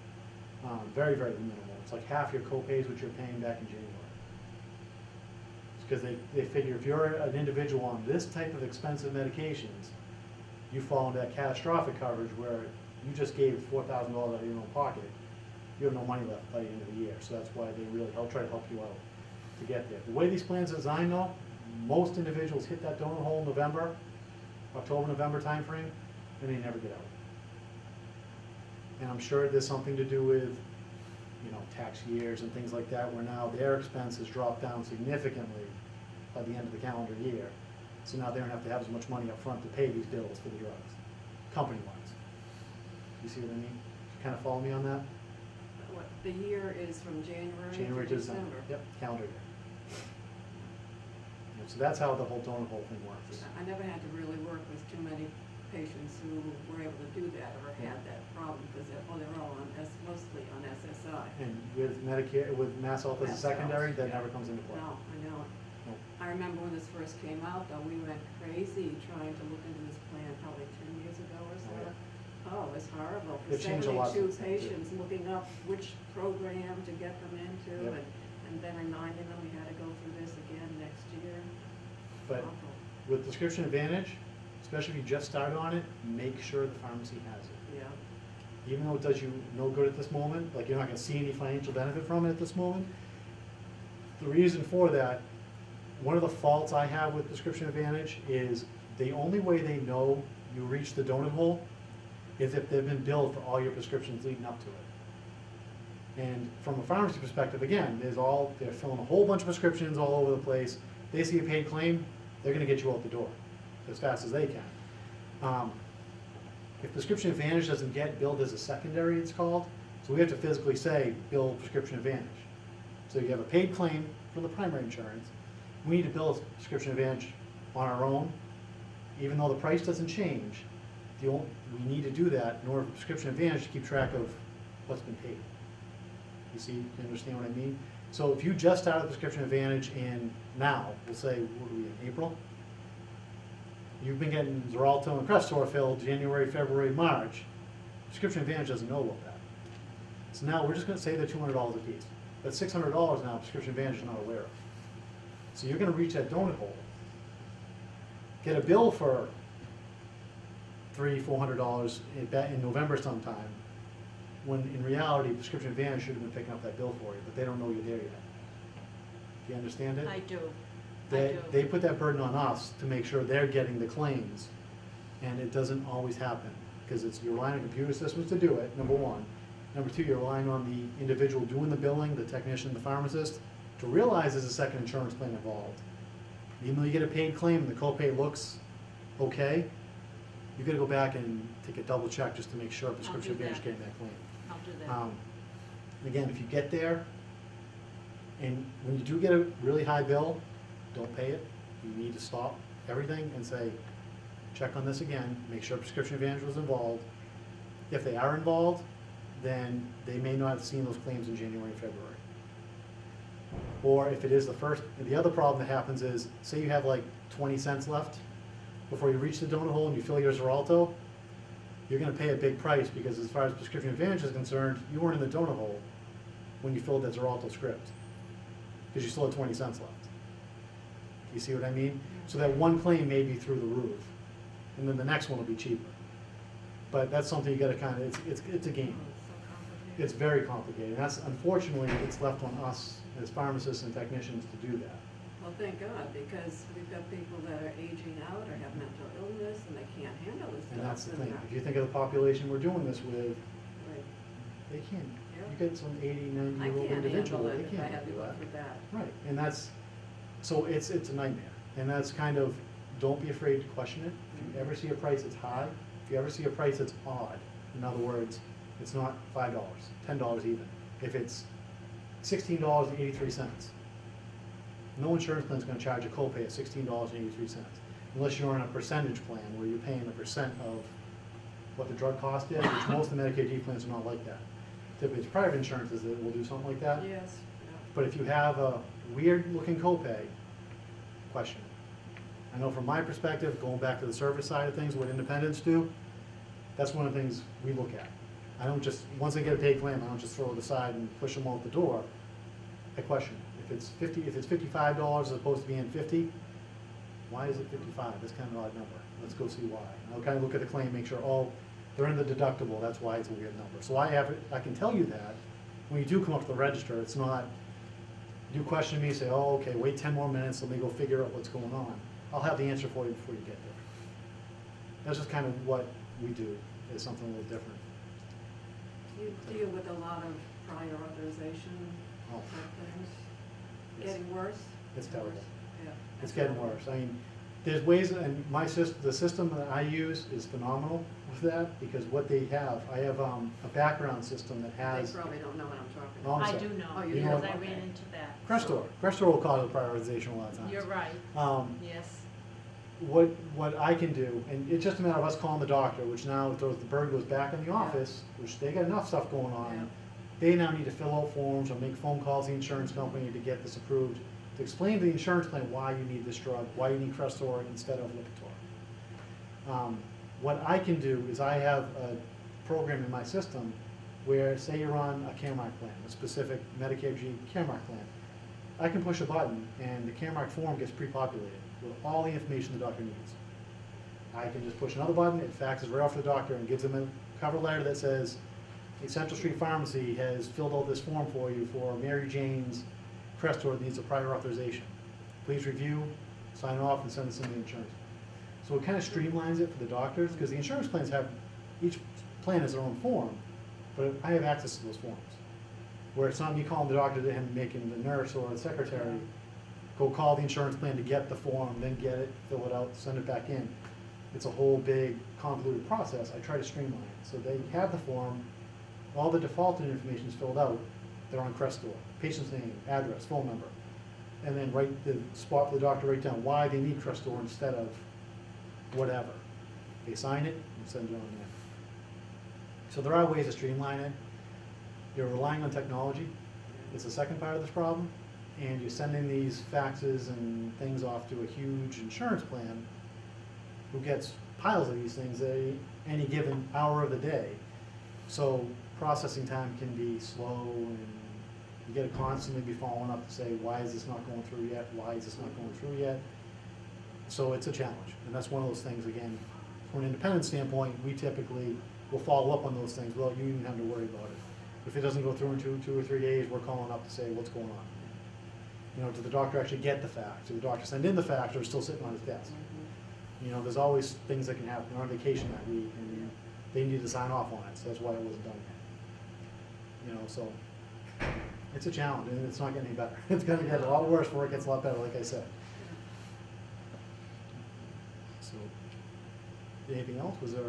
Very, very minimal. It's like half your copays, which you're paying back in January. Because they figure if you're an individual on this type of expensive medications, you fall into that catastrophic coverage where you just gave $4,000 out of your own pocket. You have no money left by the end of the year. So that's why they really try to help you out to get there. The way these plans are designed though, most individuals hit that donut hole in November, October, November timeframe, and they never get out. And I'm sure there's something to do with, you know, tax years and things like that, where now their expenses drop down significantly by the end of the calendar year. So now they don't have to have as much money up front to pay these bills for the drugs, company-wise. You see what I mean? Kind of follow me on that? What, the year is from January January to to December. December? Yep, calendar year. Yeah, so that's how the whole donut hole thing works. I never had to really work with too many patients who were able to do that or had that problem, because they're all on, mostly on SSI. And with Medicare, with Mass Health as a Mass Health, secondary, that yeah. never comes into play. No, I know it. No. I remember when this first came out, though, we went crazy trying to look into this plan probably 10 years ago or so. Oh, it's horrible. For They've changed a lot 72 since then, too. patients, looking up which program to get them into, Yep. and then reminding them we had to go through this again next year. But Awful. with Prescription Advantage, especially if you just started on it, make sure the pharmacy has it. Yeah. Even though it does you no good at this moment, like you're not gonna see any financial benefit from it at this moment, the reason for that, one of the faults I have with Prescription Advantage is the only way they know you reached the donut hole is if they've been billed for all your prescriptions leading up to it. And from a pharmacy perspective, again, they're filling a whole bunch of prescriptions all over the place. They see a paid claim, they're gonna get you out the door as fast as they can. If Prescription Advantage doesn't get billed as a secondary, it's called, so we have to physically say, bill Prescription Advantage. So you have a paid claim for the primary insurance, we need to bill Prescription Advantage on our own, even though the price doesn't change, we need to do that in order for Prescription Advantage to keep track of what's been paid. You see, you understand what I mean? So if you just started Prescription Advantage in now, we'll say, what are we in, April? You've been getting Xarelto and Crestor filled January, February, March. Prescription Advantage doesn't know about that. So now we're just gonna say they're $200 a piece. That's $600 now Prescription Advantage is not aware of. So you're gonna reach that donut hole, get a bill for $300, $400 in November sometime, when in reality, Prescription Advantage should have been picking up that bill for you, but they don't know you're there yet. Do you understand it? I do, They put that burden on us to make sure they're getting the claims, and it doesn't always happen, because you're relying on computer systems to do it, number one. Number two, you're relying on the individual doing the billing, the technician, the pharmacist, to realize there's a second insurance plan involved. Even though you get a paid claim and the copay looks okay, you gotta go back and take a double check just to make sure Prescription do Advantage that. getting that claim. I'll do that. Again, if you get there, and when you do get a really high bill, don't pay it. You need to stop everything and say, check on this again, make sure Prescription Advantage was involved. If they are involved, then they may not have seen those claims in January and February. Or if it is the other problem that happens is, say you have like 20 cents left before you reach the donut hole and you fill your Xarelto, you're gonna pay a big price, because as far as Prescription Advantage is concerned, you weren't in the donut hole when you filled that Xarelto script, because you still had 20 cents left. You see what I mean? So that one claim may be through the roof, and then the next one will be cheaper. But that's something you gotta kinda, it's a game. It's very complicated, and that's, unfortunately, it's left on us as pharmacists and technicians to do that. Well, thank God, because we've got people that are aging out or have mental illness and they can't handle this stuff. And that's the thing, if you think of the population we're doing this with, Right. they can't, Yeah. you get some 80, 90-year-old I can't individual, handle they it if I can't had to do go that. through that. Right, and that's, so it's a nightmare, and that's kind of, don't be afraid to question it. If you ever see a price that's high, if you ever see a price that's odd, in other words, it's not $5, $10 even, if it's $16.83, no insurance plan is gonna charge a copay at $16.83, unless you're on a percentage plan where you're paying a percent of what the drug cost is, which most of the Medicaid D plans are not like that. Typically, it's private insurances that will do something like that. Yes, yeah. But if you have a weird-looking copay, question it. I know from my perspective, going back to the service side of things, what independents do, that's one of the things we look at. I don't just, once they get a paid claim, I don't just throw it aside and push them out the door. I question it. If it's $55 as opposed to being 50, why is it 55? That's kind of an odd number. Let's go see why. And I'll kind of look at the claim, make sure, oh, they're in the deductible, that's why it's a weird number. So I can tell you that, when you do come up to the register, it's not, you question me, say, oh, okay, wait 10 more minutes, let me go figure out what's going on. I'll have the answer for you before you get there. That's just kind of what we do, is something a little different. You deal with a lot of prior authorization Oh. type things. It's- Getting worse? It's terrible. Yeah. It's getting worse. I mean, there's ways, and the system that I use is phenomenal with that, because what they have, I have a background system that They has, probably don't know what I'm talking Oh, about. I'm I sorry. do know, Oh, you because know. I Okay. ran into that. Crestor. Crestor will cause a prioritization a lot of times. You're right, yes. What I can do, and it's just a matter of us calling the doctor, which now throws, the burden goes back in the Yeah. office, which they got enough stuff going on. Yeah. They now need to fill out forms or make phone calls to the insurance company to get this approved, to explain to the insurance plan why you need this drug, why you need Crestor instead of Lipitor. What I can do is I have a program in my system where, say you're on a Caremark plan, a specific Medicare G Caremark plan, I can push a button and the Caremark form gets pre-populated with all the information the doctor needs. I can just push another button, it faxes right off to the doctor and gives them a cover letter that says, the Central Street Pharmacy has filled out this form for you for Mary Jane's Crestor that needs a prior authorization. Please review, sign off, and send this in the insurance. So it kind of streamlines it for the doctors, because the insurance plans have, each plan has their own form, but I have access to those forms. Where it's not me calling the doctor and making the nurse or the secretary go call the insurance plan to get the form, then get it, fill it out, send it back in. It's a whole big convoluted process. I try to streamline it. So they have the form, all the defaulted information is filled out, they're on Crestor, patient's name, address, phone number. And then write the spot for the doctor, write down why they need Crestor instead of whatever. They sign it and send it on in. So there are ways to streamline it. You're relying on technology. It's the second part of this problem. And you're sending these faxes and things off to a huge insurance plan who gets piles of these things at any given hour of the day. So processing time can be slow, and you gotta constantly be following up to say, why is this not going through yet? Why is this not going through yet? So it's a challenge, and that's one of those things, again, from an independent standpoint, we typically we'll follow up on those things without you even having to worry about it. If it doesn't go through in two or 3 days, we're calling up to say what's going on. You know, did the doctor actually get the fax? Did the doctor send in the fax, or is it still sitting on his desk? You know, there's always things that can happen. They're on vacation that week, and they need to sign off on it, so that's why it wasn't done yet. You know, so it's a challenge, and it's not getting any better. It's gonna get a lot worse before it gets a lot better, like I said. So, anything else? Was there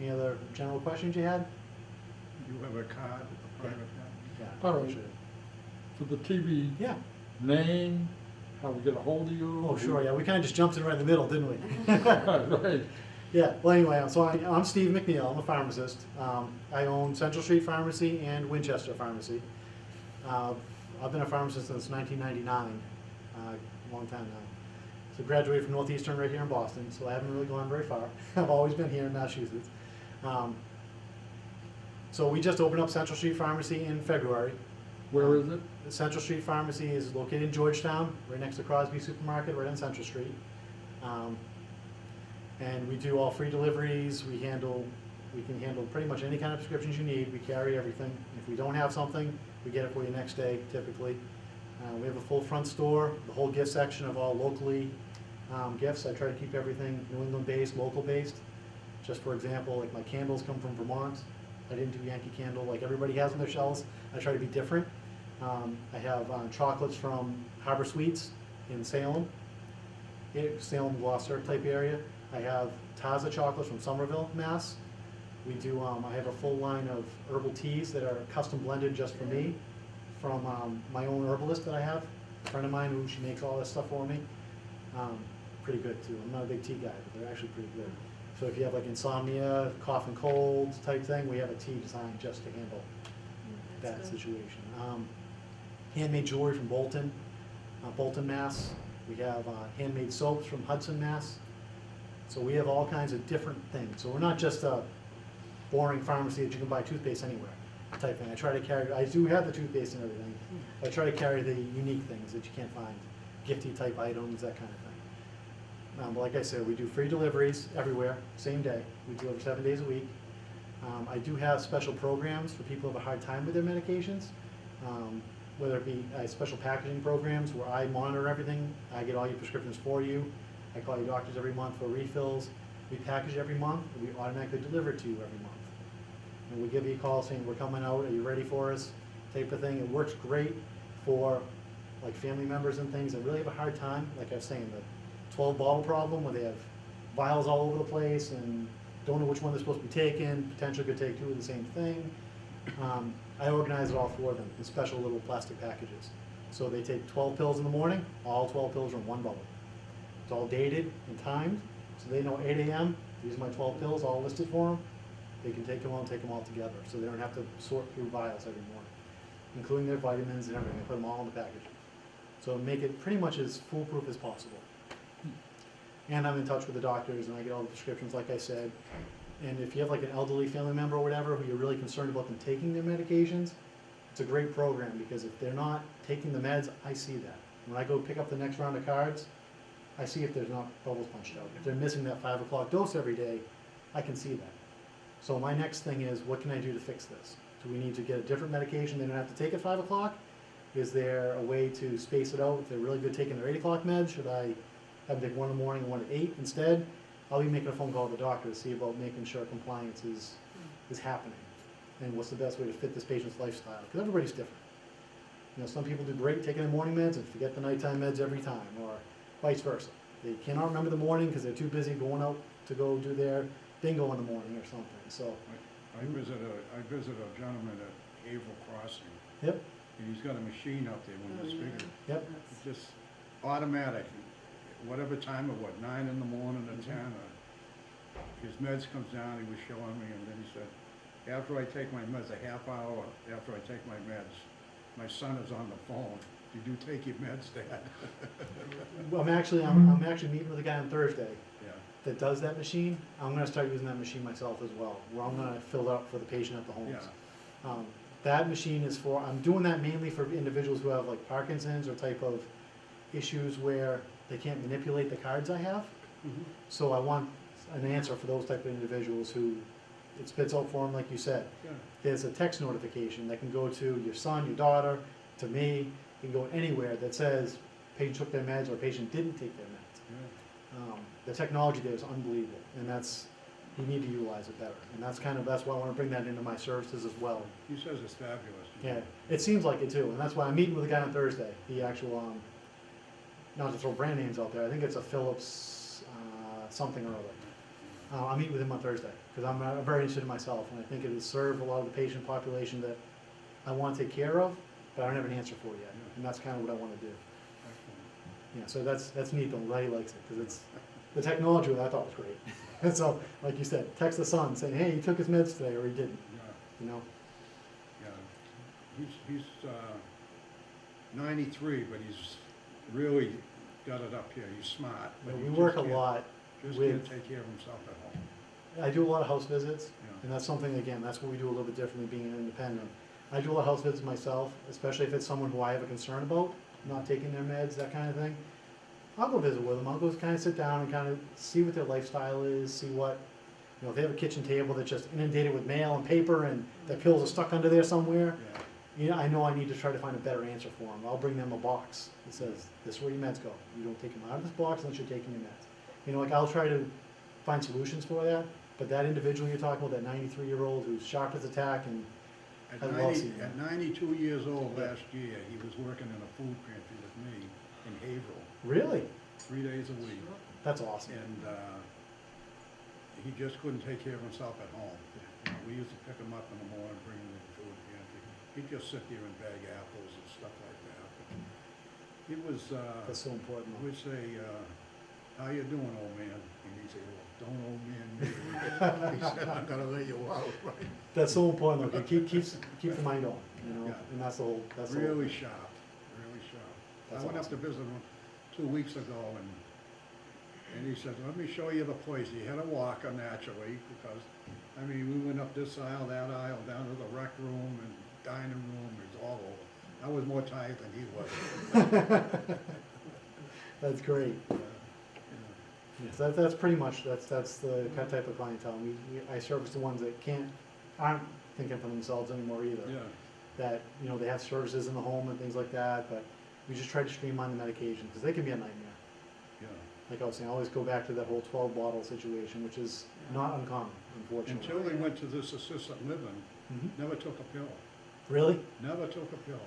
any other general questions you had? You have a card, a private card? Yeah. All right. appreciate it. For the TV, Yeah. name, how we get a hold of you? Oh, sure, yeah, we kinda just jumped in right in the middle, didn't we? Right. Yeah, well, anyway, I'm Steve McNeil, I'm a pharmacist. I own Central Street Pharmacy and Winchester Pharmacy. I've been a pharmacist since 1999, a long time now. So graduated from Northeastern right here in Boston, so I haven't really gone very far. I've always been here in Massachusetts. So we just opened up Central Street Pharmacy in February. Where is it? The Central Street Pharmacy is located in Georgetown, right next to Crosby Supermarket, right on Central Street. And we do all free deliveries. We can handle pretty much any kind of prescriptions you need. We carry everything. If we don't have something, we get it for you next day, typically. We have a full front store, the whole gift section of all locally gifts. I try to keep everything New England-based, local-based. Just for example, like my candles come from Vermont. I didn't do Yankee Candle like everybody has on their shelves. I try to be different. I have chocolates from Harbor Sweets in Salem, Salem, Gloucester type area. I have Taza chocolates from Somerville, Mass. We do, I have a full line of herbal teas that are custom blended just for me from my own herbalist that I have. A friend of mine who she makes all this stuff for me. Pretty good too. I'm not a big tea guy, but they're actually pretty good. So if you have like insomnia, cough and cold type thing, we have a tea designed just to handle that situation. Handmade jewelry from Bolton, Bolton, Mass. We have handmade soaps from Hudson, Mass. So we have all kinds of different things. So we're not just a boring pharmacy that you can buy toothpaste anywhere type thing. I try to carry, I do have the toothpaste and everything. I try to carry the unique things that you can't find, gifty type items, that kind of thing. But like I said, we do free deliveries everywhere, same day. We deliver 7 days a week. I do have special programs for people who have a hard time with their medications. Whether it be special packaging programs where I monitor everything, I get all your prescriptions for you. I call your doctors every month for refills. We package every month, and we automatically deliver it to you every month. And we give you a call saying, we're coming out, are you ready for us? Type of thing. It works great for like family members and things that really have a hard time, like I was saying, the 12 bottle problem where they have vials all over the place and don't know which one they're supposed to be taking, potentially could take 2 of the same thing. I organize it all for them in special little plastic packages. So they take 12 pills in the morning, all 12 pills are in one bottle. It's all dated and timed, so they know 8 a.m., these are my 12 pills, all listed for them. They can take them all and take them all together, so they don't have to sort through vials every morning, including their vitamins and everything. I put them all in the package. So make it pretty much as foolproof as possible. And I'm in touch with the doctors, and I get all the prescriptions, like I said. And if you have like an elderly family member or whatever who you're really concerned about them taking their medications, it's a great program, because if they're not taking the meds, I see that. When I go pick up the next round of cards, I see if there's not bubbles punched out. If they're missing that 5 o'clock dose every day, I can see that. So my next thing is, what can I do to fix this? Do we need to get a different medication they don't have to take at 5 o'clock? Is there a way to space it out? If they're really good taking their 8 o'clock meds, should I have them take one in the morning and one at 8 instead? I'll be making a phone call to the doctor to see about making sure compliance is happening. And what's the best way to fit this patient's lifestyle? Because everybody's different. You know, some people do great taking their morning meds and forget the nighttime meds every time, or vice versa. They cannot remember the morning because they're too busy going out to go do their bingo in the morning or something. So, I visit a gentleman at Havel Crossing, yep, and he's got a machine up there with the speaker. yep. It's just automatic, whatever time it was, 9 in the morning or 10, his meds comes down, he was showing me, and then he said, after I take my meds, a half hour after I take my meds, my son is on the phone. Did you take your meds, Dad? Well, I'm actually meeting with a guy on Thursday Yeah. that does that machine. I'm gonna start using that machine myself as well, where I'm gonna fill it up for the patient at the homes. Yeah. That machine is for, I'm doing that mainly for individuals who have like Parkinson's or type of issues where they can't manipulate the cards I have. So I want an answer for those type of individuals who, it spits out for them, like you said. Yeah. There's a text notification that can go to your son, your daughter, to me, can go anywhere that says patient took their meds or patient didn't take their meds. Yeah. The technology there is unbelievable, and that's, you need to utilize it better. And that's why I wanna bring that into my services as well. He says it's fabulous. Yeah, it seems like it too, and that's why I'm meeting with a guy on Thursday, the actual, not to throw brand names out there, I think it's a Philips, something or other. I'll meet with him on Thursday, because I'm very interested in myself, and I think it will serve a lot of the patient population that I want to take care of, but I don't have an answer for yet, and that's kind of what I want to do. Excellent. Yeah, so that's neat, though, Ray likes it, because it's, the technology I thought was great. And so, like you said, text the son saying, hey, he took his meds today, or he didn't, Yeah, you know? yeah. He's 93, but he's really got it up here. He's smart. You but know, he we just work a can't- lot. Just with- can't take care of himself at home. I do a lot of house visits, Yeah. and that's something, again, that's what we do a little bit differently, being an independent. I do a lot of house visits myself, especially if it's someone who I have a concern about, not taking their meds, that kind of thing. I'll go visit with them, I'll go kind of sit down and kind of see what their lifestyle is, see what, you know, if they have a kitchen table that's just inundated with mail and paper and the pills are stuck under there somewhere, Yeah. you know, I know I need to try to find a better answer for them. I'll bring them a box that says, this is where your meds go. You don't take them out of this box unless you're taking your meds. You know, like, I'll try to find solutions for that, but that individual you're talking about, that 93-year-old who's sharp as a tack, and At I love 90 seeing at that. 92 years old Yeah. last year, he was working in a food pantry with me in Haverhill, really, 3 days a week. that's awesome. And he just couldn't take care of himself at home. We used to pick him up in the morning, bring him to the food pantry. He'd just sit there and bag apples and stuff like that. He was, That's so important. though. we'd say, how you doing, old man? And he'd say, well, don't old man me. He said, I'm gonna lay you out, right? That's so important, though. It keeps the mind going, you know, Yeah. and that's the whole, that's the whole. Really sharp, really sharp. That's I went up to awesome. visit him 2 weeks ago, and he said, let me show you the place. He had a walker naturally, because, I mean, we went up this aisle, that aisle, down to the rec room and dining room, it's all over. I was more tired than he was. That's great. Yeah. Yes, that's pretty much, that's the kind of type of clientele. I service the ones that aren't thinking for themselves anymore either. Yeah, That, you know, they have services in the home and things like that, but we just try to streamline the medication, because they can be a nightmare. yeah. Like I was saying, I always go back to that whole 12-bottle situation, which is not uncommon, unfortunately. Until they went to this assisted living, Mhm. never took a pill, Really? never took a pill.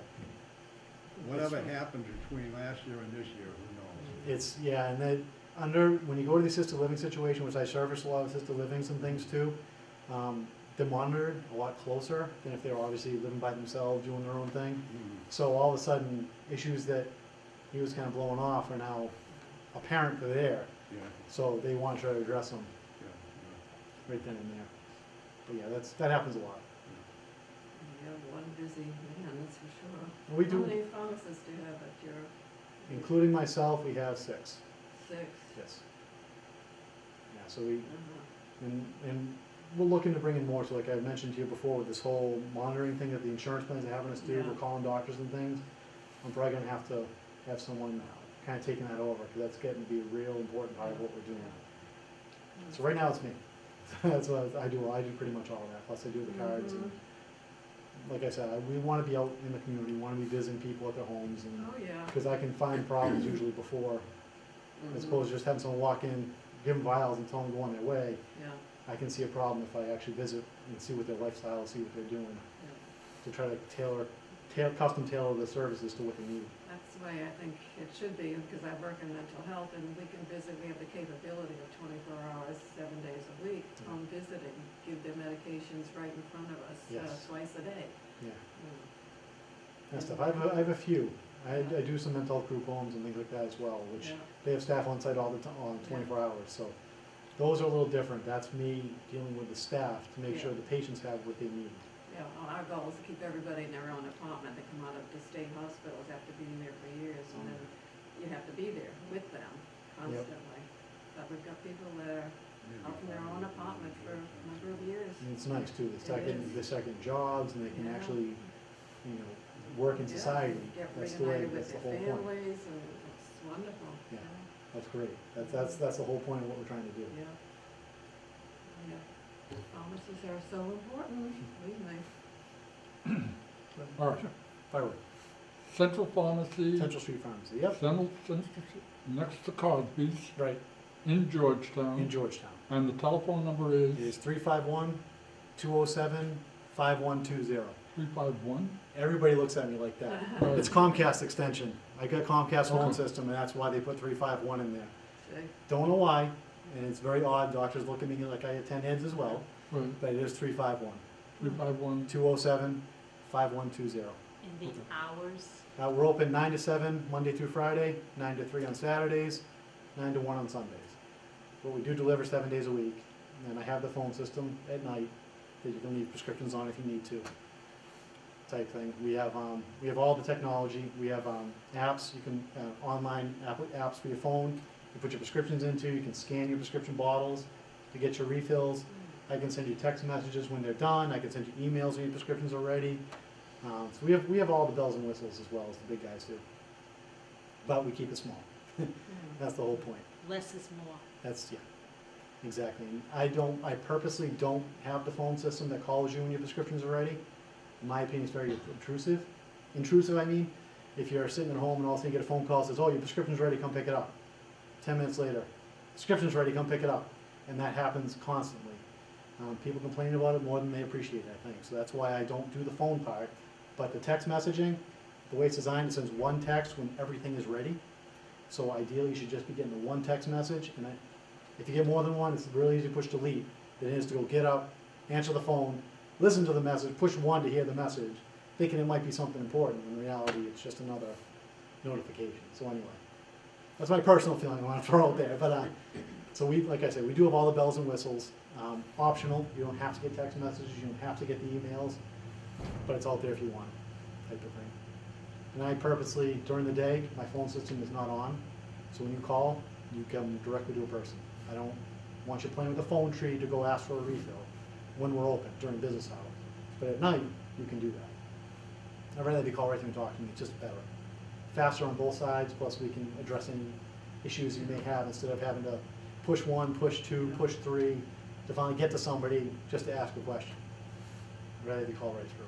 Whatever happened between last year and this year, who knows? It's, yeah, and then when you go to the assisted living situation, which I service a lot of assisted livings and things too, they're monitored a lot closer than if they were obviously living by themselves, doing their own thing. Mm, So all of a sudden, issues that he was kind of blowing off are now apparent they're there. Yeah, So they want to try to address them yeah, right then and there. But yeah, that happens a lot. You have one busy man, that's for sure. We How do, many pharmacists do you have at your including myself, we have 6. 6? Yes. Yeah, so we, Uh-huh. and we're looking to bring in more, so like I mentioned to you before, with this whole monitoring thing that the insurance plans are having us do, Yeah. we're calling doctors and things. I'm probably gonna have to have someone kind of taking that over, because that's getting to be a real important part of what we're doing. So right now it's me. That's what I do pretty much all of that, plus I do the cards. And like I said, we wanna be out in the community, we wanna be visiting people at their homes, and, Oh, yeah. because I can find problems usually before, as opposed to just having someone walk in, give them vials and tell them to go on their way. Yeah, I can see a problem if I actually visit and see what their lifestyle is, see what they're doing, yeah. to try to custom tailor the services to what they need. That's the way I think it should be, because I work in mental health, and we can visit, we have the capability of 24 hours, 7 days a week, home visiting, give their medications right in front of us, Yes. twice a day. Yeah, Mm. that stuff. I have a few. I do some mental health group homes and things like that as well, which Yeah. they have staff on site all the time, on 24 hours, so those are a little different. That's me dealing with the staff to make sure Yeah. the patients have what they need. Yeah, well, our goal is to keep everybody in their own apartment. They come out of the state hospitals after being there for years, and then you have to be there with them constantly. But we've got people that are out in their own apartment for a number of years. And it's nice too, It they start getting jobs and they can Yeah. actually, work in Yeah, society. Get That's the way, reunited that's with the their whole point. families, and it's wonderful. Yeah. That's great. That's the whole point of what we're trying to do. Yeah. Yeah. Pharmacies are so important, believe me. All right, Firework, Central Pharmacy, Central Street Pharmacy, yep, next to Cosby's, right, in Georgetown. in Georgetown. And the telephone number It is is 351-207-5120. 351? Everybody looks at me like that. It's Comcast extension. I got Comcast phone Okay. system, and that's why they put 351 in there. See? Don't know why, and it's very odd. Doctors look at me like I have 10 heads as well, Right, but it is 351. 351, 207-5120. And the hours, We're open 9 to 7, Monday through Friday, 9 to 3 on Saturdays, 9 to 1 on Sundays. But we do deliver 7 days a week, and I have the phone system at night that you can leave prescriptions on if you need to, type thing. We have all the technology. We have apps. You can online apps for your phone. You put your prescriptions into. You can scan your prescription bottles to get your refills. I can send you text messages when they're done. I can send you emails when your prescriptions are ready. So we have all the bells and whistles as well as the big guys do. But we keep it small. That's the whole point. less is more. That's, yeah, exactly. And I purposely don't have the phone system that calls you when your prescriptions are ready. In my opinion, it's very intrusive. Intrusive, I mean, if you're sitting at home and all of a sudden you get a phone call that says, oh, your prescription's ready, come pick it up. 10 minutes later, prescription's ready, come pick it up. And that happens constantly. People complain about it more than they appreciate it, I think. So that's why I don't do the phone part. But the text messaging, the way it's designed, it sends one text when everything is ready. So ideally, you should just be getting the one text message. And if you get more than one, it's really easy to push delete than it is to go get up, answer the phone, listen to the message, push one to hear the message, thinking it might be something important. In reality, it's just another notification. So anyway, that's my personal feeling I want to throw out there. But so like I said, we do have all the bells and whistles. Optional. You don't have to get text messages. You don't have to get the emails. But it's out there if you want, type of thing. And I purposely, during the day, my phone system is not on. So when you call, you come directly to a person. I don't want you playing with the phone tree to go ask for a refill when we're open during business hours. But at night, you can do that. I'd rather they call right through and talk to me. It's just better. Faster on both sides, plus we can address any issues you may have instead of having to push one, push two, push three to finally get to somebody just to ask a question. I'd rather they call right through.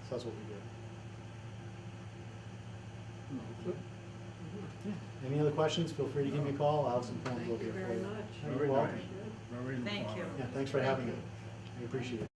So that's what we do. That's it. Yeah. Any other questions? Feel free to give me a call. I'll have some phones Thank over you here for very you. much. You're Very welcome. nice. Very Thank you. informative. Yeah, thanks for having me. I appreciate it.